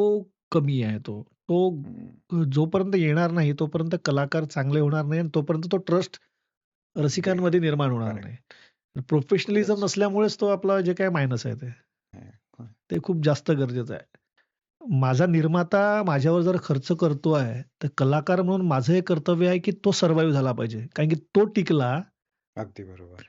कमी आहे तो. तो हं. जोपर्यंत येणार नाही, तोपर्यंत कलाकार चांगले होणार नाही आणि तोपर्यंत तो ट्रस्ट रसिकांमध्ये निर्माण होणार करेक्ट. नाही. प्रोफेशनलिझम खूपच नसल्यामुळेच तो आपला जे काही मायनस आहे ते. हं. ते खूप जास्त गरजेचं आहे. माझा निर्माता माझ्यावर जर खर्च करतो आहे, तर कलाकार म्हणून माझं हे कर्तव्य आहे, की तो सर्व्हाईव्ह झाला पाहिजे. कारण की तो टिकला, अगदी बरोबर.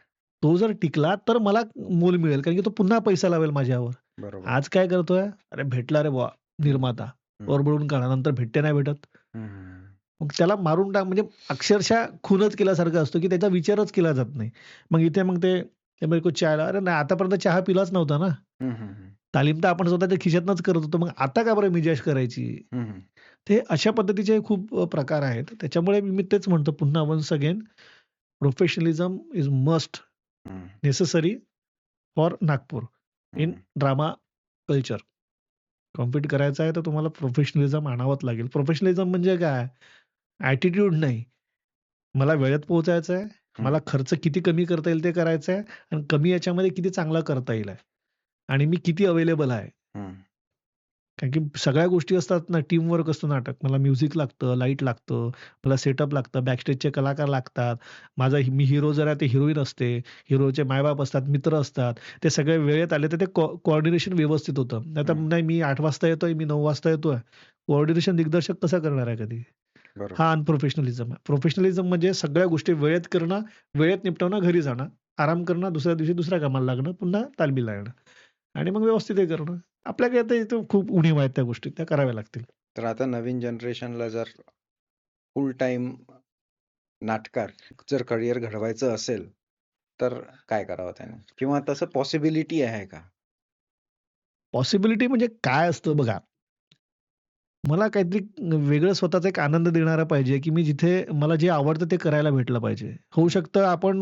तो जर टिकला तर मला मोल मिळेल. कारण की तो पुन्हा पैसा लावेल माझ्यावर. बरोबर. आज काय करतोय? अरे भेटला रे बुवा हं. निर्माता. हं. बडबडून काढा. नंतर भेटते नाही भेटत. हं. मग त्याला मारून टाक म्हणजे अक्षरशः खूनच केल्यासारखं असतो, की त्याचा विचारच केला जात नाही. मग इथे मग ते ते मेरे को चाय ला अरे नाही आतापर्यंत चहा पिलाच नव्हता ना. हं, हं, हं. तालीम तर आपण स्वतःच्या खिशातनंच करत होतो. मग आता का बरं मिजाज करायची? हं, हं. ते अशा पद्धतीचे खूप प्रकार आहेत. त्याच्यामुळे मी तेच म्हणतो पुन्हा once again professionalism is must हं, नेसेसरी फॉर नागपूर इन हं. Drama culture. कॉम्पीट करायचं आहे तर तुम्हाला प्रोफेशनलिझम आणावंच लागेल. प्रोफेशनलिझम म्हणजे काय? ॲटिट्यूड नाही. मला वेळेत पोहोचायचं आहे. हं, मला खर्च किती कमी करता येईल ते करायचं आहे आणि कमी याच्यामध्ये किती चांगला करता येईल आहे आणि मी किती अवेलेबल आहे. हं. कारण की सगळ्या गोष्टी असतात ना, टीमवर्क असतं नाटक. मला म्युझिक लागतं, लाईट लागतं, मला सेटअप लागतं, बॅकस्टेजचे कलाकार लागतात. मी हिरो जर आहे, ते हिरोईन असते, हिरोचे मायबाप असतात, मित्र असतात. ते सगळे वेळेत आले तर ते कोऑर्डिनेशन व्यवस्थित होतं. नाहीतर हं. नाही मी 8 वाजता येतोय, मी 9 वाजता येतोय. कोऑर्डिनेशन दिग्दर्शक कसा करणार आहे कधी? बरोबर. हा अनप्रोफेशनलिझम आहे. प्रोफेशनलिझम म्हणजे सगळ्या गोष्टी वेळेत करणं, वेळेत निपटवणं, घरी जाणं, आराम करणं, दुसऱ्या दिवशी दुसऱ्या कामाला लागणं, पुन्हा तालमीला येणं आणि मग व्यवस्थित हे करणं. आपल्याकडे आता इथं खूप उणीव आहेत त्या गोष्टी, त्या कराव्या लागतील. तर आता नवीन जनरेशनला जर फुल टाईम नाटकार जर करियर घडवायचं असेल, तर काय करावं त्याने? किंवा तसं पॉसिबिलिटी आहे का? पॉसिबिलिटी म्हणजे काय असतं बघा, मला काहीतरी वेगळं स्वतःचा एक आनंद देणारा पाहिजे, की मी जिथे मला जे आवडतं ते करायला भेटलं पाहिजे. होऊ हं, शकतं आपण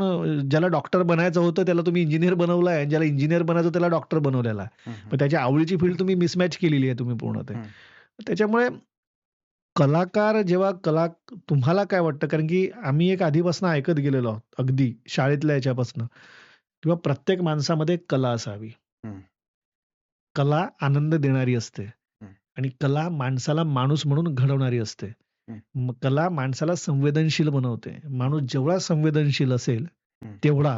ज्याला डॉक्टर बनायचं होतं त्याला तुम्ही इंजिनिअर बनवलाय आणि ज्याला इंजिनिअर बनायचं त्याला डॉक्टर बनवलेला आहे. हं, हं, पण त्याच्या आवडीची फील्ड तुम्ही मिसमॅच केलेली आहे तुम्ही पूर्ण ते. हं, त्याच्यामुळे कलाकार जेव्हा तुम्हाला काय वाटतं? कारण की आम्ही एक आधीपासून ऐकत गेलेलो आहोत, अगदी शाळेतल्या ह्याच्यापासून किंवा प्रत्येक माणसामध्ये एक कला असावी. हं, कला आनंद देणारी असते हं, आणि कला माणसाला माणूस म्हणून घडवणारी असते. हं, मग कला माणसाला संवेदनशील बनवते. माणूस जेवढा संवेदनशील असेल, हं, तेवढा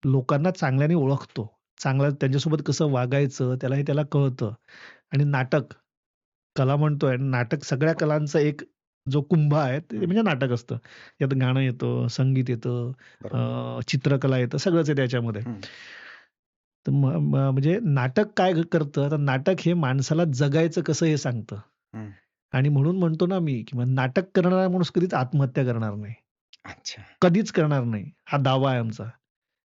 लोकांना चांगल्याने ओळखतो. चांगलं त्यांच्यासोबत कसं वागायचं त्याला कळतं. आणि नाटक, कला म्हणतोय, नाटक सगळ्या कलांचा एक जो कुंभ आहे, ते हं. म्हणजे नाटक असतं. यात गाणं येतं, संगीत येतं, बरोबर. चित्रकला येतं, सगळंच आहे त्याच्यामध्ये. हं, तर म्हणजे नाटक काय करतं, तर नाटक हे माणसाला जगायचं कसं हे सांगतं. हं. आणि म्हणून म्हणतो ना मी, की मग नाटक करणारा माणूस कधीच आत्महत्या करणार नाही. अच्छा. कधीच करणार नाही. हा दावा आहे आमचा.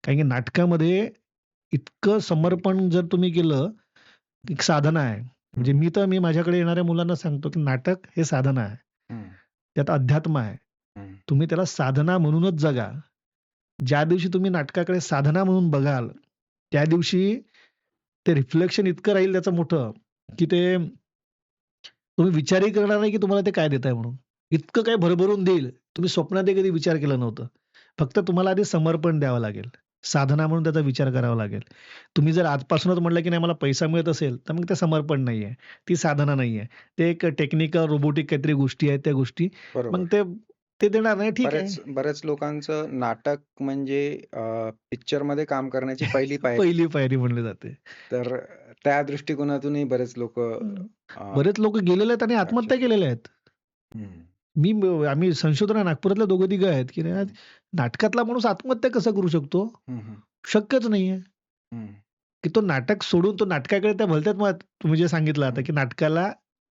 कारण की नाटकामध्ये इतकं समर्पण जर तुम्ही केलं, एक साधना आहे. हं, म्हणजे मी माझ्याकडे येणाऱ्या मुलांना सांगतो, की नाटक हे साधना आहे. हं, त्यात अध्यात्म आहे. हं, तुम्ही त्याला साधना म्हणूनच जगा. ज्या दिवशी तुम्ही नाटकाकडे साधना म्हणून बघाल, त्या दिवशी ते रिफ्लेक्शन इतकं राहील त्याचं मोठं, की ते तुम्ही विचारही करणार नाही, की तुम्हाला ते काय देत आहे म्हणून. इतकं काही भरभरून देईल, तुम्ही स्वप्नातही कधी विचार केला नव्हतं. फक्त तुम्हाला आधी समर्पण द्यावं लागेल. साधना म्हणून त्याचा विचार करावा लागेल. तुम्ही जर आजपासूनच म्हटलं, की नाही मला पैसा मिळत असेल, तर मग ते समर्पण नाहीये. ती साधना नाहीये. ते एक टेक्निकल, रोबोटिक काहीतरी गोष्टी आहेत त्या गोष्टी. मग बरोबर. ते ते देणार नाही, ठीक आहे. बऱ्याच बऱ्याच लोकांचं नाटक म्हणजे पिक्चरमध्ये काम करण्याची पहिली पायरी. पहिली पायरी म्हणली जाते. तर त्या दृष्टिकोनातूनही बरेच लोकं हं. अ, बरेच लोकं गेलेले आहेत आणि आत्महत्या ॲक्चुअली केलेल्या आहेत. हं, आम्ही संशोधन आहे नागपुरातल्या दोघं-तिघं आहेत, की नाही हं, नाटकातला माणूस आत्महत्या कसा करू शकतो? हं, हं, शक्यच नाहीये. हं, की तो नाटक सोडून तो नाटकाकडे त्या भलत्याच मग तुम्ही जे सांगितलं आता, हं, की नाटकाला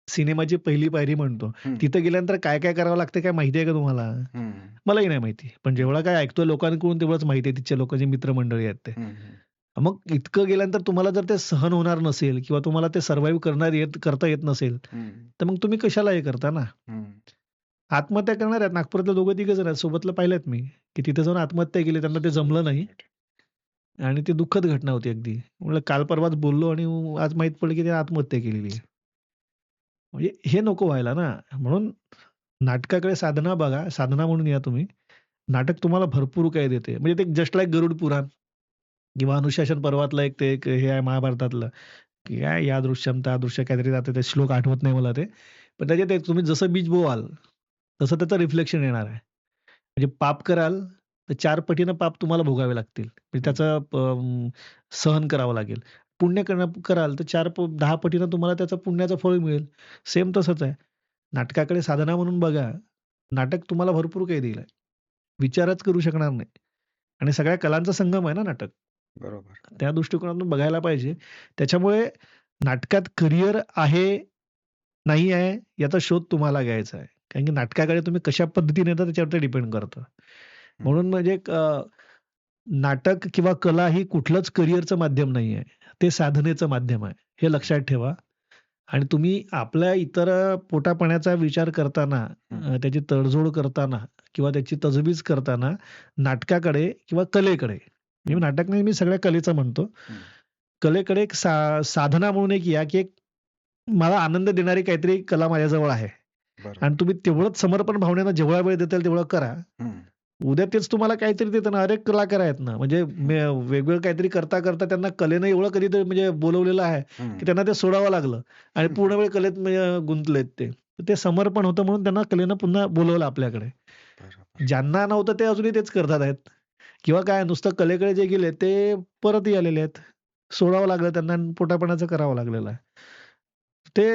सिनेमाची पहिली पायरी म्हणतो. हं, तिथं गेल्यानंतर काय-काय करावं लागतं काय माहिती आहे का तुम्हाला? हं, मलाही नाही माहिती. पण हं, जेवढं काय ऐकतोय लोकांकडून तेवढंच माहिती आहे तिथच्या लोकांची मित्रमंडळी आहेत ते. हं, हं. मग इतकं गेल्यानंतर तुम्हाला जर ते सहन होणार नसेल किंवा तुम्हाला ते सर्व्हाईव्ह करता येत नसेल, हं, तर मग तुम्ही कशाला हे करता ना? हं. आत्महत्या करणार आहेत. नागपुरातले दोघं-तिघं जण आहेत. सोबतलं पाहिलेत मी, की तिथे जाऊन आत्महत्या केली. त्यांना ते जमलं नाही. सुसाईड. आणि ती दुःखद घटना होती अगदी. म्हटलं काल परवाच बोललो आणि आज माहीत पडलं की त्याने आत्महत्या केलेली आहे. म्हणजे हे नको व्हायला ना. म्हणून नाटकाकडे साधना बघा, साधना म्हणून या तुम्ही. नाटक तुम्हाला भरपूर काही देते. म्हणजे ते जस्ट लाइक गरुड पुराण किंवा अनुशासन पर्वातलं एक हे आहे महाभारतातलं, की काय यादृश्यम तादृश्य काहीतरी जातं ते श्लोक आठवत नाही मला ते. पण त्याच्यात एक तुम्ही जसं बीज बोवाल, तसं त्याचं रिफ्लेक्शन येणार आहे. म्हणजे पाप कराल, तर 4 पटीनं पाप तुम्हाला भोगावे लागतील. म्हणजे हं, त्याचं सहन करावं लागेल. पुण्य कराल, तर 10 पटीनं तुम्हाला त्याचं पुण्याचं फळ मिळेल. सेम तसंच आहे. नाटकाकडे साधना म्हणून बघा. नाटक तुम्हाला भरपूर काही देईल. विचारच करू शकणार नाही. आणि सगळ्या कलांचा संगम आहे ना नाटक. बरोबर. त्या दृष्टिकोनातून बघायला पाहिजे. त्याच्यामुळे नाटकात करियर आहे, नाही आहे, याचा शोध तुम्हाला घ्यायचा आहे. कारण की नाटकाकडे तुम्ही कशा पद्धतीने येता त्याच्यावर ते डिपेंड करतं. हं. म्हणून म्हणजे नाटक किंवा कला ही कुठलंच करिअरचं माध्यम नाहीये. ते साधनेचं माध्यम आहे. हे हं. लक्षात ठेवा. आणि तुम्ही आपल्या इतर पोटापाण्याचा विचार करताना, हं. त्याची तडजोड करताना किंवा त्याची तजवीज करताना नाटकाकडे किंवा कलेकडे, मी हं. नाटक नाही, मी सगळ्या कलेचं म्हणतो. हं. कलेकडे एक साधना म्हणून एक या, की एक मला आनंद देणारी काहीतरी कला माझ्याजवळ आहे. आणि बरोबर. तुम्ही तेवढंच समर्पण भावनेनं जेवढा वेळ देता येईल तेवढं करा. हं. उद्या तेच तुम्हाला काहीतरी देतं ना. अनेक कलाकार आहेत ना, म्हणजे हं. वेगवेगळं काहीतरी करता त्यांना कलेनं एवढं कधीतरी म्हणजे बोलवलेलं आहे, हं. की त्यांना ते सोडावं लागलं आणि हं. पूर्ण वेळ कलेत म्हणजे गुंतलेत ते. तर ते समर्पण होतं म्हणून त्यांना कलेनं पुन्हा बोलावलं आपल्याकडे. बरोबर. ज्यांना नव्हतं ते अजूनही तेच करतात आहेत किंवा काय नुसतं कलेकडे जे गेले ते परतही आलेले आहेत. सोडावं लागलं त्यांना आणि पोटापाण्याचं करावं लागलेलं आहे. ते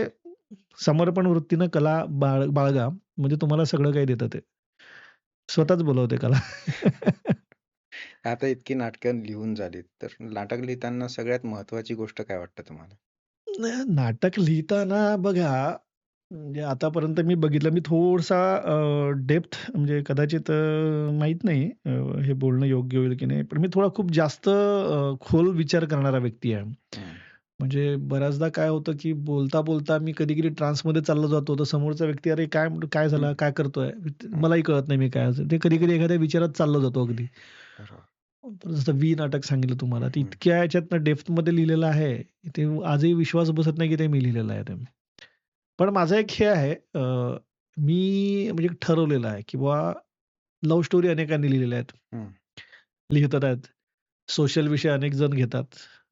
समर्पण वृत्तीनं कला बाळगा, म्हणजे तुम्हाला सगळं काही देतं ते. स्वतःच बोलवते कला. आता इतकी नाटकं लिहून झालीत, तर नाटक लिहिताना सगळ्यात महत्त्वाची गोष्ट काय वाटतं तुम्हाला? नाटक लिहिताना बघा, म्हणजे आतापर्यंत मी बघितलं, मी थोडासा डेप्थ म्हणजे कदाचित माहीत नाही हे बोलणं योग्य होईल की नाही. पण मी थोडा खूप जास्त खोल विचार करणारा व्यक्ती आहे. हं. म्हणजे बऱ्याचदा काय होतं, की बोलता मी कधी-कधी ट्रान्समध्ये चालला जातो, तर समोरचा व्यक्ती, "अरे काय हं. झालं? काय करतोय?" हं. मलाही कळत नाही मी काय असं. ते कधी-कधी एखाद्या विचारात चालला जातो अगदी. बरोबर. तर जसं वी नाटक सांगितलं तुम्हाला, ते हं. इतक्या ह्याच्यातनं डेप्थमध्ये लिहिलेलं आहे, ते आजही विश्वास बसत नाही, की ते मी लिहिलेलं आहे ते. पण माझं एक हे आहे, मी म्हणजे ठरवलेलं आहे, की बुवा लव्ह स्टोरी अनेकांनी लिहिलेल्या आहेत, हं. लिहितात आहेत. सोशल विषय अनेक जण घेतात.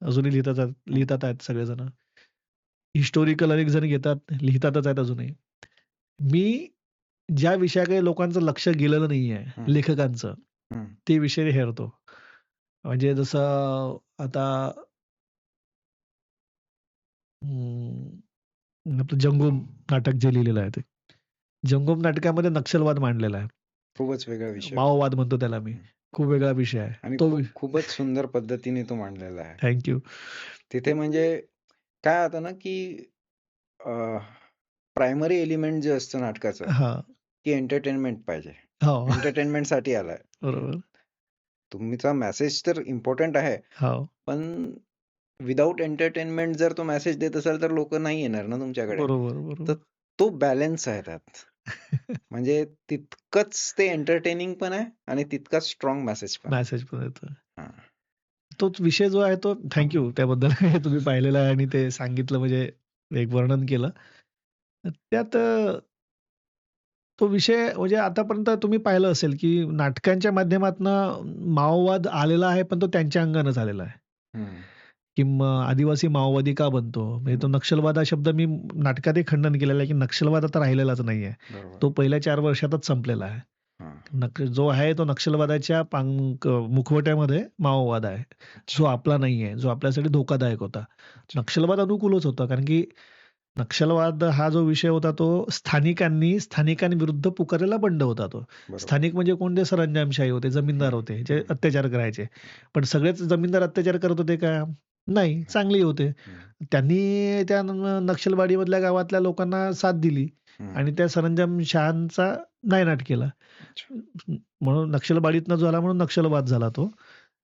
अजूनही हं. लिहितात आहेत सगळेजण. हिस्टॉरिकल अनेक जण घेतात, लिहितातच आहेत अजूनही. मी ज्या विषयाकडे लोकांचं लक्ष गेलेलं नाहीये, हं. लेखकांचं, हं. ते विषय हेरतो. म्हणजे जसं आता आपलं जंगम नाटक जे लिहिलेलं आहे ते. जंगम नाटकामध्ये नक्षलवाद मांडलेला आहे. खूपच वेगळा विषय होता. माओवाद म्हणतो त्याला मी. हं. खूप वेगळा विषय आहे. आणि तो खूपच सुंदर पद्धतीने तो मांडलेला आहे. Thank you. तिथे म्हणजे काय होतं ना, की प्रायमरी एलिमेंट जे असतं नाटकाचं, हां. की एंटरटेनमेंट पाहिजे. हो. एंटरटेनमेंटसाठी आलाय. बरोबर. तुमचा मेसेज तर इम्पोर्टंट आहे. हो. पण विदाऊट एंटरटेनमेंट जर तो मेसेज देत असाल, तर लोकं नाही येणार ना तुमच्याकडे. बरोबर, तर बरोबर. तो बॅलन्स आहे त्यात. म्हणजे तितकंच ते एंटरटेनिंग पण आहे आणि तितकाच स्ट्राँग मेसेज पण आहे. मेसेज पण येतो. हां. तोच विषय जो आहे तो थँक यू त्याबद्दल. हे तुम्ही पाहिलेलं आहे आणि ते सांगितलं म्हणजे एक वर्णन केलं. त्यात तो विषय म्हणजे आतापर्यंत तुम्ही पाहिलं असेल, की नाटकांच्या माध्यमातनं माओवाद आलेला आहे, पण तो त्यांच्या अंगानेच आलेला आहे. हं. की आदिवासी माओवादी का बनतो? म्हणजे हं. तो नक्षलवाद हा शब्द मी नाटकातही खंडन केलेलं आहे, की नक्षलवाद आता राहिलेलाच नाहीये. बरोबर. तो पहिल्या 4 वर्षातच संपलेला आहे. हां. जो आहे तो नक्षलवादाच्या मुखवट्यामध्ये माओवाद आहे. जो अच्छा. आपला नाहीये, जो आपल्यासाठी धोकादायक होता. अच्छा. नक्षलवाद अनुकूलच होता. कारण की नक्षलवाद हा जो विषय होता तो स्थानिकांविरुद्ध पुकारलेला बंड होता तो. बरोबर. स्थानिक म्हणजे कोणते सरंजामशाही होते, हं. जमीनदार होते, जे हं. अत्याचार करायचे. पण सगळेच जमीनदार अत्याचार करत होते का? नाही, नाही. चांगली होते. हं. त्यांनी त्या नक्षलवाडीमधल्या गावातल्या लोकांना साथ दिली हं. आणि त्या सरंजामशहांचा नायनाट केला. अच्छा. म्हणून नक्षलवाडीतनं जो आला म्हणून नक्षलवाद झाला तो.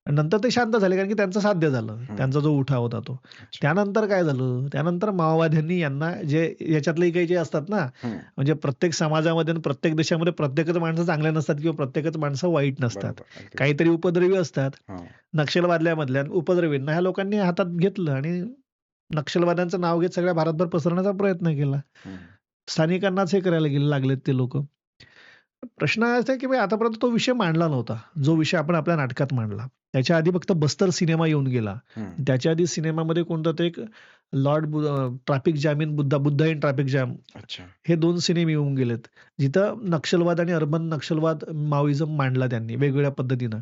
आणि नंतर ते शांत झाले कारण की त्यांचं साध्य झालं. हं. त्यांचा जो उठाव होता तो. अच्छा. त्यानंतर काय झालं? त्यानंतर माओवाद्यांनी यांना जे याच्यातलेही काही जे असतात ना, हं. म्हणजे प्रत्येक समाजामध्ये आणि प्रत्येक देशामध्ये प्रत्येकच माणसं चांगले नसतात किंवा प्रत्येकच माणसं वाईट नसतात. बरोबर. अगदी बरोबर. काहीतरी उपद्रवी असतात. हां. नक्षलवादल्यामधल्या उपद्रवींना ह्या लोकांनी हातात घेतलं आणि नक्षलवाद्यांचं नाव घेत सगळ्या भारतभर पसरण्याचा प्रयत्न केला. हं. स्थानिकांनाच हे करायला लागलेत ते लोकं. प्रश्न असा आहे, की आतापर्यंत तो विषय मांडला नव्हता. जो विषय आपण आपल्या नाटकात मांडला. त्याच्या आधी फक्त बस्तर सिनेमा येऊन गेला. हं. त्याच्या आधी सिनेमामध्ये कोणतं ते एक traffic jam in Buddha in traffic jam अच्छा. हे 2 सिनेमे येऊन गेलेत. जिथं नक्षलवाद आणि अर्बन नक्षलवाद, माओइझम मांडला त्यांनी वेगवेगळ्या पद्धतीनं.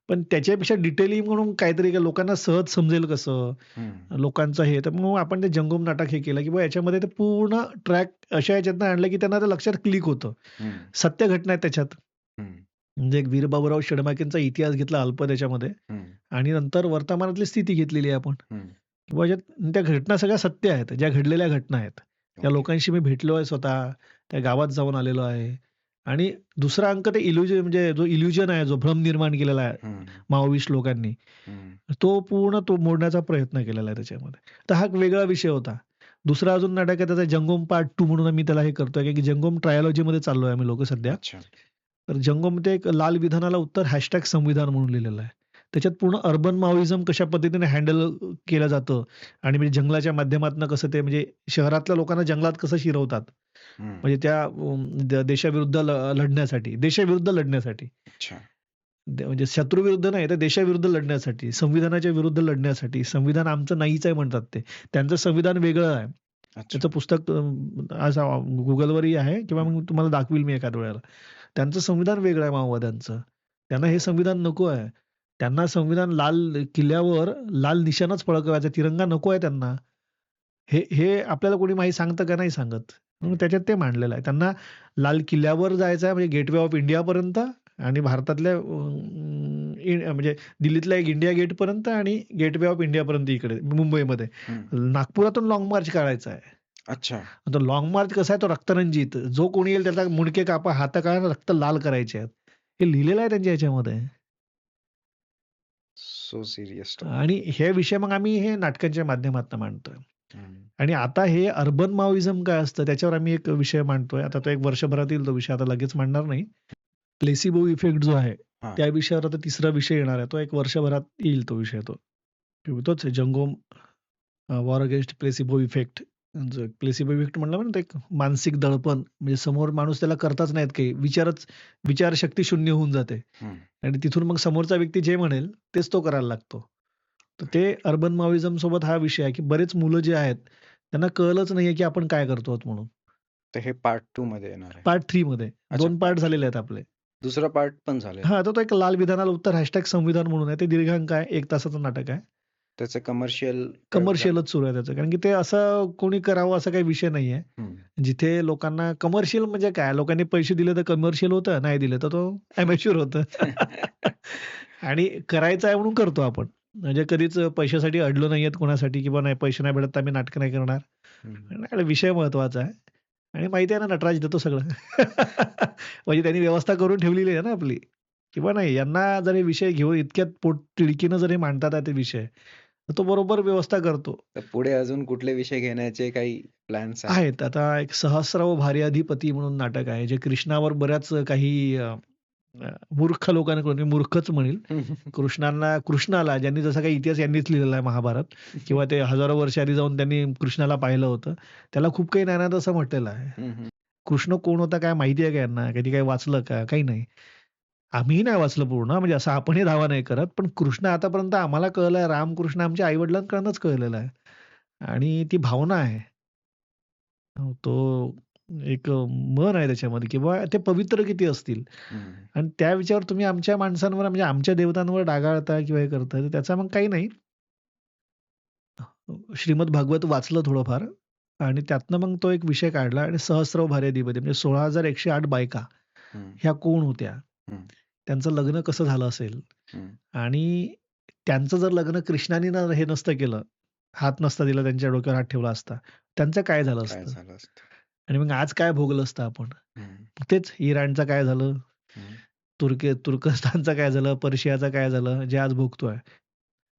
पण त्याच्यापेक्षा डिटेलिंग म्हणून काहीतरी लोकांना सहज समजेल कसं, हं. लोकांचं हे तर मग आपण ते जंगम नाटक हे केलं, की बुवा याच्यामध्ये ते पूर्ण ट्रॅक अशा ह्याच्यातनं आणलं, की त्यांना ते लक्षात क्लिक होतं. हं. सत्य घटना आहे त्याच्यात. हं. म्हणजे एक वीरबाबूराव शर्माकेंचा इतिहास घेतला अल्प त्याच्यामध्ये हं. आणि नंतर वर्तमानातली स्थिती घेतलेली आहे आपण. हं. किंवा त्या घटना सगळ्या सत्य आहेत. ज्या घडलेल्या घटना आहेत. त्या ओके. लोकांशी मी भेटलोय स्वतः. त्या गावात जाऊन आलेलो आहे. आणि दुसरा अंक ते इल्युजन म्हणजे जो इल्युजन आहे, जो भ्रम निर्माण केलेला आहे हं, माओवादिस्ट लोकांनी, हं. तो मोडण्याचा प्रयत्न केलेला आहे त्याच्यामध्ये. तर हा एक वेगळा विषय होता. दुसरा अजून नाटक आहे त्याचा जंगम पार्ट 2 म्हणून मी त्याला हे करतोय, कारण की जंगम ट्रायलॉजीमध्ये चाललोय आम्ही लोकं सध्या. अच्छा. तर जंगममध्ये एक लाल विधानाला उत्तर हॅशटॅग संविधान म्हणून लिहिलेलं आहे. त्याच्यात पूर्ण अर्बन माओइझम कशा पद्धतीने हँडल केलं जातं आणि म्हणजे जंगलाच्या माध्यमातून कसं ते म्हणजे शहरातल्या लोकांना जंगलात कसं शिरवतात. हं. म्हणजे त्या देशाविरुद्ध लढण्यासाठी, देशाविरुद्ध लढण्यासाठी. अच्छा. म्हणजे शत्रूविरुद्ध नाही, तर देशाविरुद्ध लढण्यासाठी, संविधानाच्या विरुद्ध लढण्यासाठी. संविधान आमचं नाहीच आहे म्हणतात ते. त्यांचं संविधान वेगळं आहे. अच्छा. त्याचं पुस्तक असं Googleवरही आहे किंवा मग तुम्हाला दाखवील मी एखाद्या वेळेला. त्यांचं संविधान वेगळं आहे माओवाद्यांचं. त्यांना हे हो. संविधान नको आहे. त्यांना संविधान लाल किल्ल्यावर लाल निशाणच फळकवायचा, तिरंगा नको आहे त्यांना. हे हे आपल्याला कोणी माहीत सांगतं का? नाही सांगत. मग हं. त्याच्यात ते मांडलेलं आहे. त्यांना लाल किल्ल्यावर जायचं आहे म्हणजे गेटवे ऑफ इंडियापर्यंत आणि भारतातल्या म्हणजे दिल्लीतल्या एक इंडिया गेटपर्यंत आणि गेटवे ऑफ इंडियापर्यंत इकडे मुंबईमध्ये. हं. नागपुरातून लाँग मार्च काढायचा आहे. अच्छा. आता लाँग मार्च कसा आहे तो रक्तरंजित. जो कोणी येईल त्याचा मुंडके कापा, हात काढा, रक्त लाल करायचे आहेत. हे लिहिलेलं आहे त्यांच्या ह्याच्यामध्ये. So serious topic. आणि हे विषय मग आम्ही हे नाटकांच्या माध्यमातून मांडतोय. हं. आणि आता हे अर्बन माओइझम काय असतं त्याच्यावर आम्ही एक विषय मांडतोय. आता तो 1 वर्षभरात येईल तो विषय, आता लगेच मांडणार नाही. प्लेसिबो इफेक्ट जो आहे, हां. त्या विषयावर आता तिसरा विषय येणार आहे. तो 1 वर्षभरात येईल तो विषय तो. तोच आहे जंगोम war against placebo effect. Placebo effect म्हटलं ना, ते एक मानसिक दडपण म्हणजे समोर माणूस त्याला करताच नाहीत काही. विचारशक्ती शून्य होऊन जाते हं. आणि तिथून मग समोरचा व्यक्ती जे म्हणेल तेच तो करायला लागतो. तर ते अर्बन माओइझम सोबत हा विषय आहे, की बरेच मुलं जे आहेत, त्यांना कळलंच नाहीये, की आपण काय करतो आहोत म्हणून. तर हे पार्ट 2 मध्ये येणार आहे. पार्ट 3 मध्ये अच्छा, 2 पार्ट पार्ट झालेले आहेत आपले. दुसरा पार्ट पण झालेला आहे. हां, तर तो एक लाल विधानाला उत्तर हॅशटॅग संविधान म्हणून आहे. ते दीर्घांक आहे. 1 तासाचं नाटक आहे. त्याचं कमर्शियल प्रयोग झाला. कमर्शियलच सुरू आहे त्याचं. कारण की ते असं कोणी करावं असा काही विषय नाहीये. हं. जिथे लोकांना कमर्शियल म्हणजे काय? लोकांनी पैसे दिले तर कमर्शियल होतं, नाही दिले तर तो अमॅच्युअर होतं. आणि करायचं आहे म्हणून करतो आपण. म्हणजे कधीच पैशासाठी अडलो नाहीयेत कोणासाठी किंवा नाही पैसे नाही भेटत तर आम्ही नाटकं नाही करणार. हं. नाही, विषय महत्त्वाचा आहे. आणि माहिती आहे ना नटराज देतो सगळं. म्हणजे त्यांनी व्यवस्था करून ठेवलेली आहे ना आपली. किंवा नाही यांना जर हे विषय घेऊन इतक्या पोटतिडकीनं जर हे मांडतात आहे ते विषय, तर तो बरोबर व्यवस्था करतो. तर पुढे अजून कुठले विषय घेण्याचे काही प्लॅन्स आहेत? आहेत. आता एक सहस्राव भार्याधिपती म्हणून नाटक आहे, जे कृष्णावर बऱ्याच काही मूर्ख लोकांकडून मी मूर्खच म्हणेल. कृष्णाला ज्यांनी जसा काही इतिहास यांनीच लिहिलेला आहे महाभारत किंवा ते हजारो वर्ष आधी जाऊन त्यांनी कृष्णाला पाहिलं होतं. त्याला खूप काही ज्ञानात असं म्हटलेलं आहे. हं, हं. कृष्ण कोण होता काय माहिती आहे का यांना? कधी काही वाचलं का? काही नाही. आम्हीही नाही वाचलं पूर्ण म्हणजे असं आपणही दावा नाही करत. पण कृष्ण आतापर्यंत आम्हाला कळलंय रामकृष्ण आमच्या आई-वडिलांकडूनच कळलेला आहे. आणि ती भावना आहे. तो एक मन आहे त्याच्यामध्ये किंवा ते पवित्र किती असतील हं. आणि त्या विषयावर तुम्ही आमच्या माणसांवर म्हणजे आमच्या देवतांवर डागाळता किंवा हे करता तर त्याचा मग काही नाही. श्रीमद भागवत वाचलं थोडंफार आणि त्यातनं मग तो एक विषय काढला आणि सहस्रव भार्याधिपती म्हणजे 16,108 बायका हं. ह्या कोण होत्या? हं. त्यांचं लग्न कसं झालं असेल? हं. आणि त्यांचं जर लग्न कृष्णाने हे नसतं केलं, हात नसता दिला त्यांच्या डोक्यावर हात ठेवला असता, त्यांचं काय झालं काय असतं? झालं असतं? आणि मग आज काय भोगलं असतं आपण? हं. तेच इराणचं काय झालं? हं. तुर्कस्तानचं काय झालं? पर्शियाचं काय झालं? जे आज भोगतोय.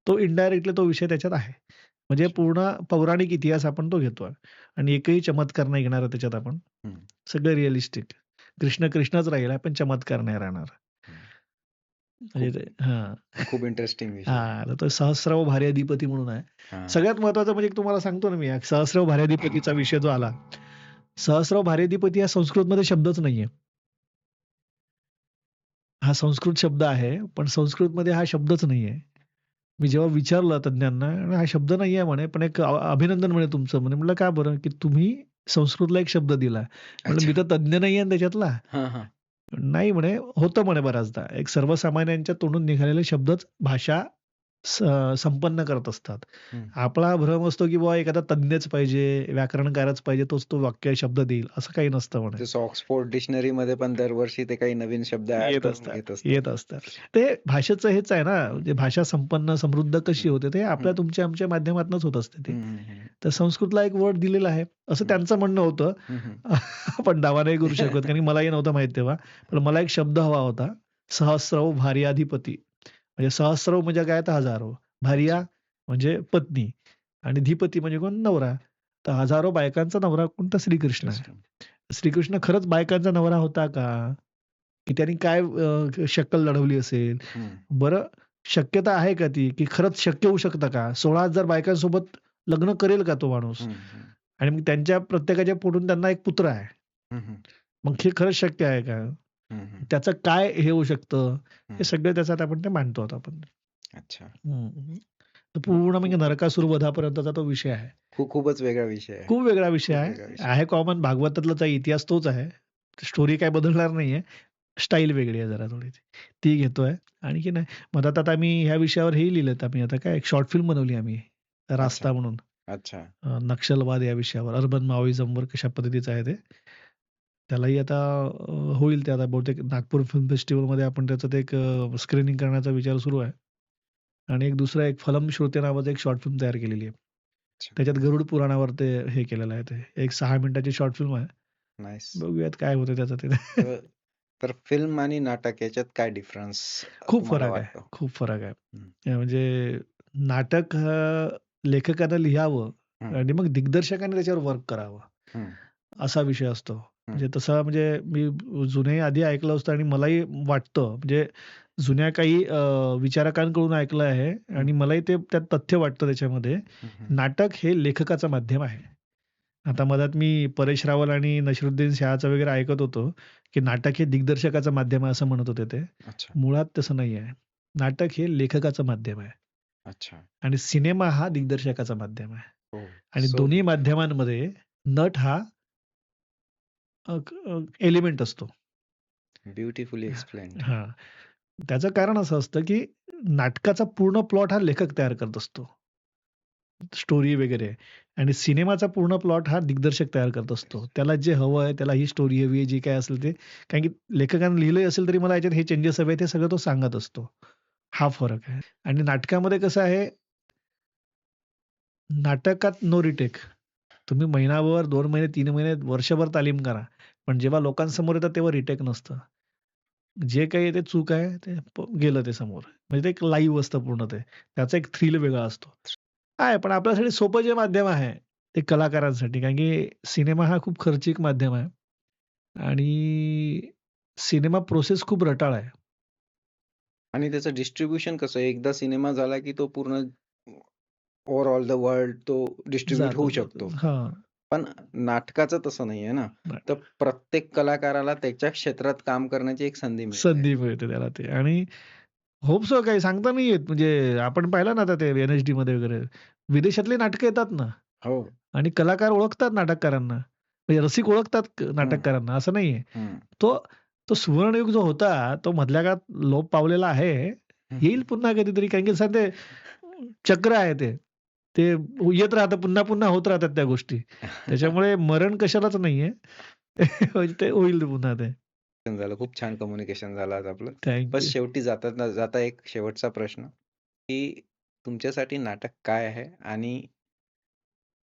तो इनडायरेक्टली तो विषय त्याच्यात आहे. म्हणजे अच्छा. पूर्ण पौराणिक इतिहास आपण तो घेतोय आणि एकही चमत्कार नाही घेणार आहे त्याच्यात आपण. हं. सगळं रिअलिस्टिक. कृष्ण कृष्णच राहिला पण चमत्कार नाही राहणार. हं. म्हणजे खूप ते हां. खूप इंटरेस्टिंग विषय आहे. हां, तर तो सहस्राव भार्याधिपती म्हणून आहे. हां. सगळ्यात महत्त्वाचं म्हणजे एक तुम्हाला सांगतो ना मी, सहस्राव भार्याधिपतीचा विषय जो आला. सहस्राव भार्याधिपती हा संस्कृतमध्ये शब्दच नाहीये. हा संस्कृत शब्द आहे, पण संस्कृतमध्ये हा शब्दच नाहीये. मी जेव्हा विचारलं तज्ञांना, हा शब्द नाहीये म्हणे, पण एक अभिनंदन म्हणे तुमचं म्हणे. म्हटलं का बरं? की तुम्ही संस्कृतला एक शब्द दिला. म्हटलं मी अच्छा. तर तज्ञ नाहीये ना त्याच्यातला. हां, हां. नाही म्हणे, होतं म्हणे बऱ्याचदा. एक सर्वसामान्यांच्या तोंडून निघालेले शब्दच भाषा स संपन्न करत असतात. हं. आपला भ्रम असतो, की बाबा एखादा तज्ञच पाहिजे, व्याकरणकारच पाहिजे, तोच तो वाक्य शब्द देईल, असं काही नसतं म्हणे. जसं ऑक्सफोर्ड डिक्शनरीमध्ये पण दरवर्षी ते काही नवीन शब्द ॲड येत करून असतात, येत असतात. येत असतात. ते भाषेचं हेच आहे ना, म्हणजे भाषा संपन्न, समृद्ध कशी होते, ते आपल्या तुमच्या आमच्या माध्यमातूनच होत असते ते. हं, हं, हं. तर संस्कृतला एक वर्ड दिलेला आहे, असं हं. त्यांचं म्हणणं होतं. हं, हं. आपण दावा नाही करू शकत कारण की मलाही नव्हतं माहीत तेव्हा. पण मला एक शब्द हवा होता. सहस्रव भार्याधिपती. म्हणजे सहस्रव म्हणजे काय तर हजारो. भार्या अच्छा. म्हणजे पत्नी आणि धिपती म्हणजे कोण? नवरा. तर हजारो बायकांचा नवरा कोण? तर श्रीकृष्ण आहे. कृष्ण. श्रीकृष्ण खरंच बायकांचा नवरा होता का? की त्यांनी काय शक्कल लढवली असेल? हं. बरं शक्यता आहे का ती, की खरंच शक्य होऊ शकतं का? 16,000 बायकांसोबत लग्न करेल का तो माणूस? हं, हं. आणि मग त्यांच्या प्रत्येकाच्या पोटून त्यांना एक पुत्र आहे. हं, हं. मग हे खरंच शक्य आहे का? हं, हं. त्याचं काय हे होऊ शकतं? हे हं. सगळं त्याच्यात आपण ते मांडतो आहोत आपण. अच्छा. हं. तर मग पूर्ण म्हणजे खूप नरकासूर वधापर्यंतचा तो विषय आहे. खूपच वेगळा विषय आहे. खूप वेगळा विषय खूप आहे. वेगळा विषय आहे. आहे कॉमन भागवतातलाच इतिहास तोच आहे. स्टोरी काही बदलणार नाहीये. स्टाईल वेगळी आहे जरा थोडी. ती घेतोय. आणखी नाही. मग आता आम्ही ह्या विषयावर हेही लिहिलेत आम्ही आता काय एक शॉर्ट फिल्म बनवली आम्ही. अच्छा. रास्ता म्हणून. अच्छा. नक्षलवाद या विषयावर अर्बन माओइझमवर कशा पद्धतीचं आहे ते. त्यालाही आता होईल ते आता बहुतेक नागपूर फिल्म फेस्टिव्हलमध्ये आपण त्याचं ते एक स्क्रीनिंग करण्याचा विचार सुरू आहे. आणि एक दुसरा एक फलम श्रोते नावाचं एक शॉर्ट फिल्म तयार केलेली आहे. अच्छा. त्याच्यात गरुड पुराणावर ते हे केलेलं आहे ते. एक 6 मिनिटाची शॉर्ट फिल्म आहे. नाईस. बघूयात काय होतं त्याचं ते. तर तर फिल्म आणि नाटक याच्यात काय डिफरन्स खूप तुम्हाला फरक आहे. वाटतो? खूप फरक आहे. हं. म्हणजे नाटक लेखकानं लिहावं हं. आणि मग दिग्दर्शकाने त्याच्यावर वर्क करावं, हं. असा विषय असतो. हं. म्हणजे तसा म्हणजे मी जुनेही आधी ऐकलं असतं आणि मलाही वाटतं म्हणजे जुन्या काही विचारकांकडून ऐकलं आहे हं. आणि मलाही ते त्यात तथ्य वाटतं त्याच्यामध्ये. हं, हं. नाटक हे लेखकाचं माध्यम आहे. आता मधात मी परेश रावल आणि नसिरुद्दीन शहाचं वगैरे ऐकत होतो, की नाटक हे दिग्दर्शकाचं माध्यम आहे असं म्हणत होते ते. अच्छा. मुळात तसं नाही आहे. नाटक हे लेखकाचं माध्यम आहे अच्छा. आणि सिनेमा हा दिग्दर्शकाचा माध्यम आहे ओह! आणि सो दोन्ही ब्युटिफुल. माध्यमांमध्ये नट हा एलिमेंट असतो. Beautifully explained. हां. त्याचं कारण असं असतं, की नाटकाचा पूर्ण प्लॉट हा लेखक तयार करत असतो. स्टोरी वगैरे आणि सिनेमाचा पूर्ण प्लॉट हा दिग्दर्शक तयार करत असतो. त्याला जे हवं आहे, त्याला ही स्टोरी हवी आहे, जी काही असेल ते. कारण की लेखकाने लिहिलंही असेल तरी मला याच्यात हे चेंजेस हवे आहेत, हे सगळं तो सांगत असतो. हा फरक आहे. आणि नाटकामध्ये कसं आहे, नाटकात नो रिटेक. तुम्ही महिनाभर, 2 महिने, 3 महिने, वर्षभर तालीम करा. पण जेव्हा लोकांसमोर येतात तेव्हा रिटेक नसतं. जे काही ते चूक आहे ते गेलं ते समोर. म्हणजे ते एक लाईव्ह असतं पूर्ण ते. त्याचा एक थ्रिल वेगळा असतो. आहे पण आपल्यासाठी सोपं जे माध्यम आहे, ते कलाकारांसाठी. कारण की सिनेमा हा खूप खर्चिक माध्यम आहे आणि सिनेमा प्रोसेस खूप रटाळ आहे. आणि त्याचं डिस्ट्रिब्युशन कसं आहे? एकदा सिनेमा झाला की तो पूर्ण ओव्हर ऑल द वर्ल्ड तो डिस्ट्रिब्यूट जातो, होऊ जातो. शकतो. हां. पण नाटकाचं तसं नाहीये ना. तर प्रत्येक कलाकाराला त्याच्या क्षेत्रात काम करण्याची एक संधी मिळते. संधी मिळते त्याला ते आणि होप सो काही सांगता नाही येत. म्हणजे आपण पाहिलं ना आता ते एन-एच-डीमध्ये वगैरे विदेशातली नाटकं येतात ना हो. आणि कलाकार ओळखतात नाटककारांना. म्हणजे रसिक ओळखतात हं, नाटककारांना असं नाहीये. हं, तो तो सुवर्णयुग जो होता, तो मधल्या काळात लोप पावलेला आहे. हं, येईल पुन्हा कधीतरी कारण की सध्या चक्र आहे ते. ते येत राहतं, पुन्हा-पुन्हा होत राहतात त्या गोष्टी. त्याच्यामुळे मरण कशालाच नाहीये. म्हणजे ते होईल पुन्हा ते. झालं. खूप छान कम्युनिकेशन झालं आज आपलं. Thank bus you. शेवटी जाता जाता एक शेवटचा प्रश्न, की तुमच्यासाठी नाटक काय आहे? आणि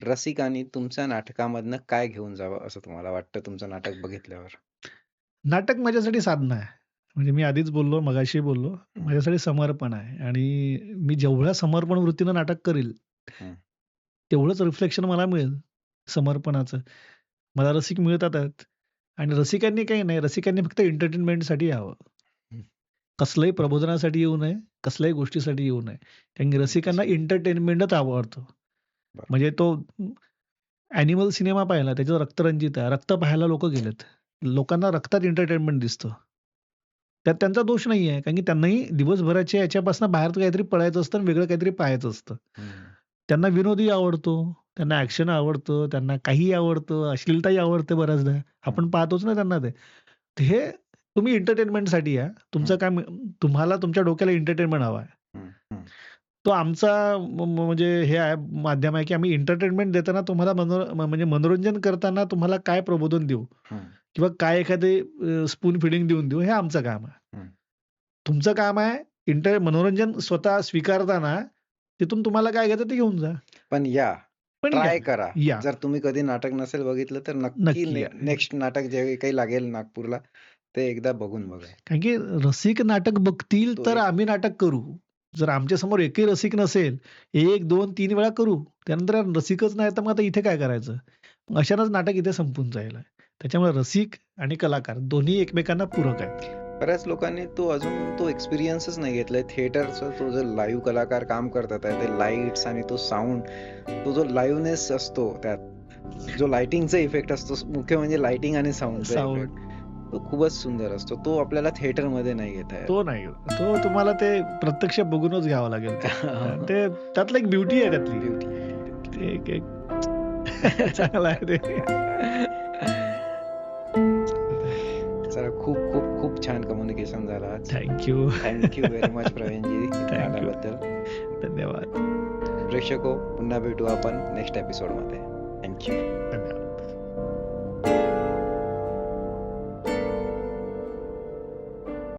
रसिकांनी तुमच्या नाटकामधनं काय घेऊन जावं असं तुम्हाला वाटतं तुमचं नाटक बघितल्यावर? नाटक माझ्यासाठी साधना आहे. म्हणजे मी आधीच बोललो, मगाशी बोललो. हं, माझ्यासाठी समर्पण आहे आणि मी जेवढ्या समर्पण वृत्तीनं नाटक करील, हं, तेवढंच रिफ्लेक्शन मला मिळेल समर्पणाचं. मला रसिक मिळतातच आणि रसिकांनी काही नाही, रसिकांनी फक्त एंटरटेनमेंटसाठी यावं. हं. कसल्याही प्रबोधनासाठी येऊ नये, कसल्याही गोष्टीसाठी येऊ नये. कारण की रसिकांना अच्छा. एंटरटेनमेंटच आवडतं. बरं. म्हणजे तो ॲनिमल सिनेमा पाहिला, त्याच्यात रक्तरंजित आहे. रक्त पाहायला लोकं गेलेत. लोकांना रक्तात एंटरटेनमेंट दिसतं. त्यात त्यांचा दोष नाही आहे. कारण की त्यांनाही दिवसभराच्या याच्यापासून बाहेर काहीतरी पळायचं असतं आणि वेगळं काहीतरी पाहायचं असतं. हं, त्यांना विनोदही आवडतो, त्यांना हं, ॲक्शन आवडतं, त्यांना काहीही आवडतं, अश्लीलताही आवडते बऱ्याचदा. हं, आपण पाहतोच ना त्यांना ते. तर हे तुम्ही एंटरटेनमेंटसाठी या. तुमचं हं, काम तुम्हाला तुमच्या डोक्याला एंटरटेनमेंट हवा आहे. हं, हं, तो आमचा म्हणजे हे आहे माध्यम आहे, की आम्ही एंटरटेनमेंट देताना तुम्हाला म्हणजे मनोरंजन करताना तुम्हाला काय प्रबोधन देऊ हं, किंवा काय एखादी स्पून फीडिंग देऊन देऊ, हे आमचं काम आहे. हं. तुमचं काम आहे मनोरंजन स्वतः स्वीकारताना तिथून तुम्हाला काय घ्यायचं ते घेऊन जा. पण या पण ट्राय करा. या जर तुम्ही कधी नाटक नसेल बघितलं तर नक्की नक्की या. नेक्स्ट नाटक जे काही लागेल नागपूरला ते एकदा बघून बघा. कारण की रसिक नाटक बघतील तो तर एक आम्ही नाटक करू. जर आमच्या समोर एकही रसिक नसेल, 1, 2, 3 वेळा करू. त्यानंतर रसिकच नाही तर मग आता इथे काय करायचं? मग अशानंच नाटक इथे संपून जाईल. त्याच्यामुळे रसिक आणि कलाकार दोन्ही एकमेकांना पूरक आहेत. बऱ्याच लोकांनी अजून तो एक्सपिरियन्सच नाही घेतलाय थिएटरचा. तो जो लाईव्ह कलाकार काम करतात आहे, ते लाईट्स आणि तो साऊंड, तो जो लाईव्हनेस असतो त्यात, जो लाइटिंगचा इफेक्ट असतो, मुख्य म्हणजे लाइटिंग आणि साऊंडचा साऊंड इफेक्ट, तो खूपच सुंदर असतो. तो आपल्याला थिएटरमध्ये नाही घेता येत. तो नाही. तो तुम्हाला ते प्रत्यक्ष बघूनच घ्यावा लागेल ते. ते त्यातलं एक ब्युटी आहे त्यातली. ब्युटी. ते एक चांगलं आहे ते. चला, खूप खूप खूप छान कम्युनिकेशन झालं आज. Thank you. Thank you very much Praveenji इथे थँक यू. आल्याबद्दल. धन्यवाद. प्रेक्षको, पुन्हा भेटू आपण नेक्स्ट एपिसोडमध्ये. Thank you. धन्यवाद.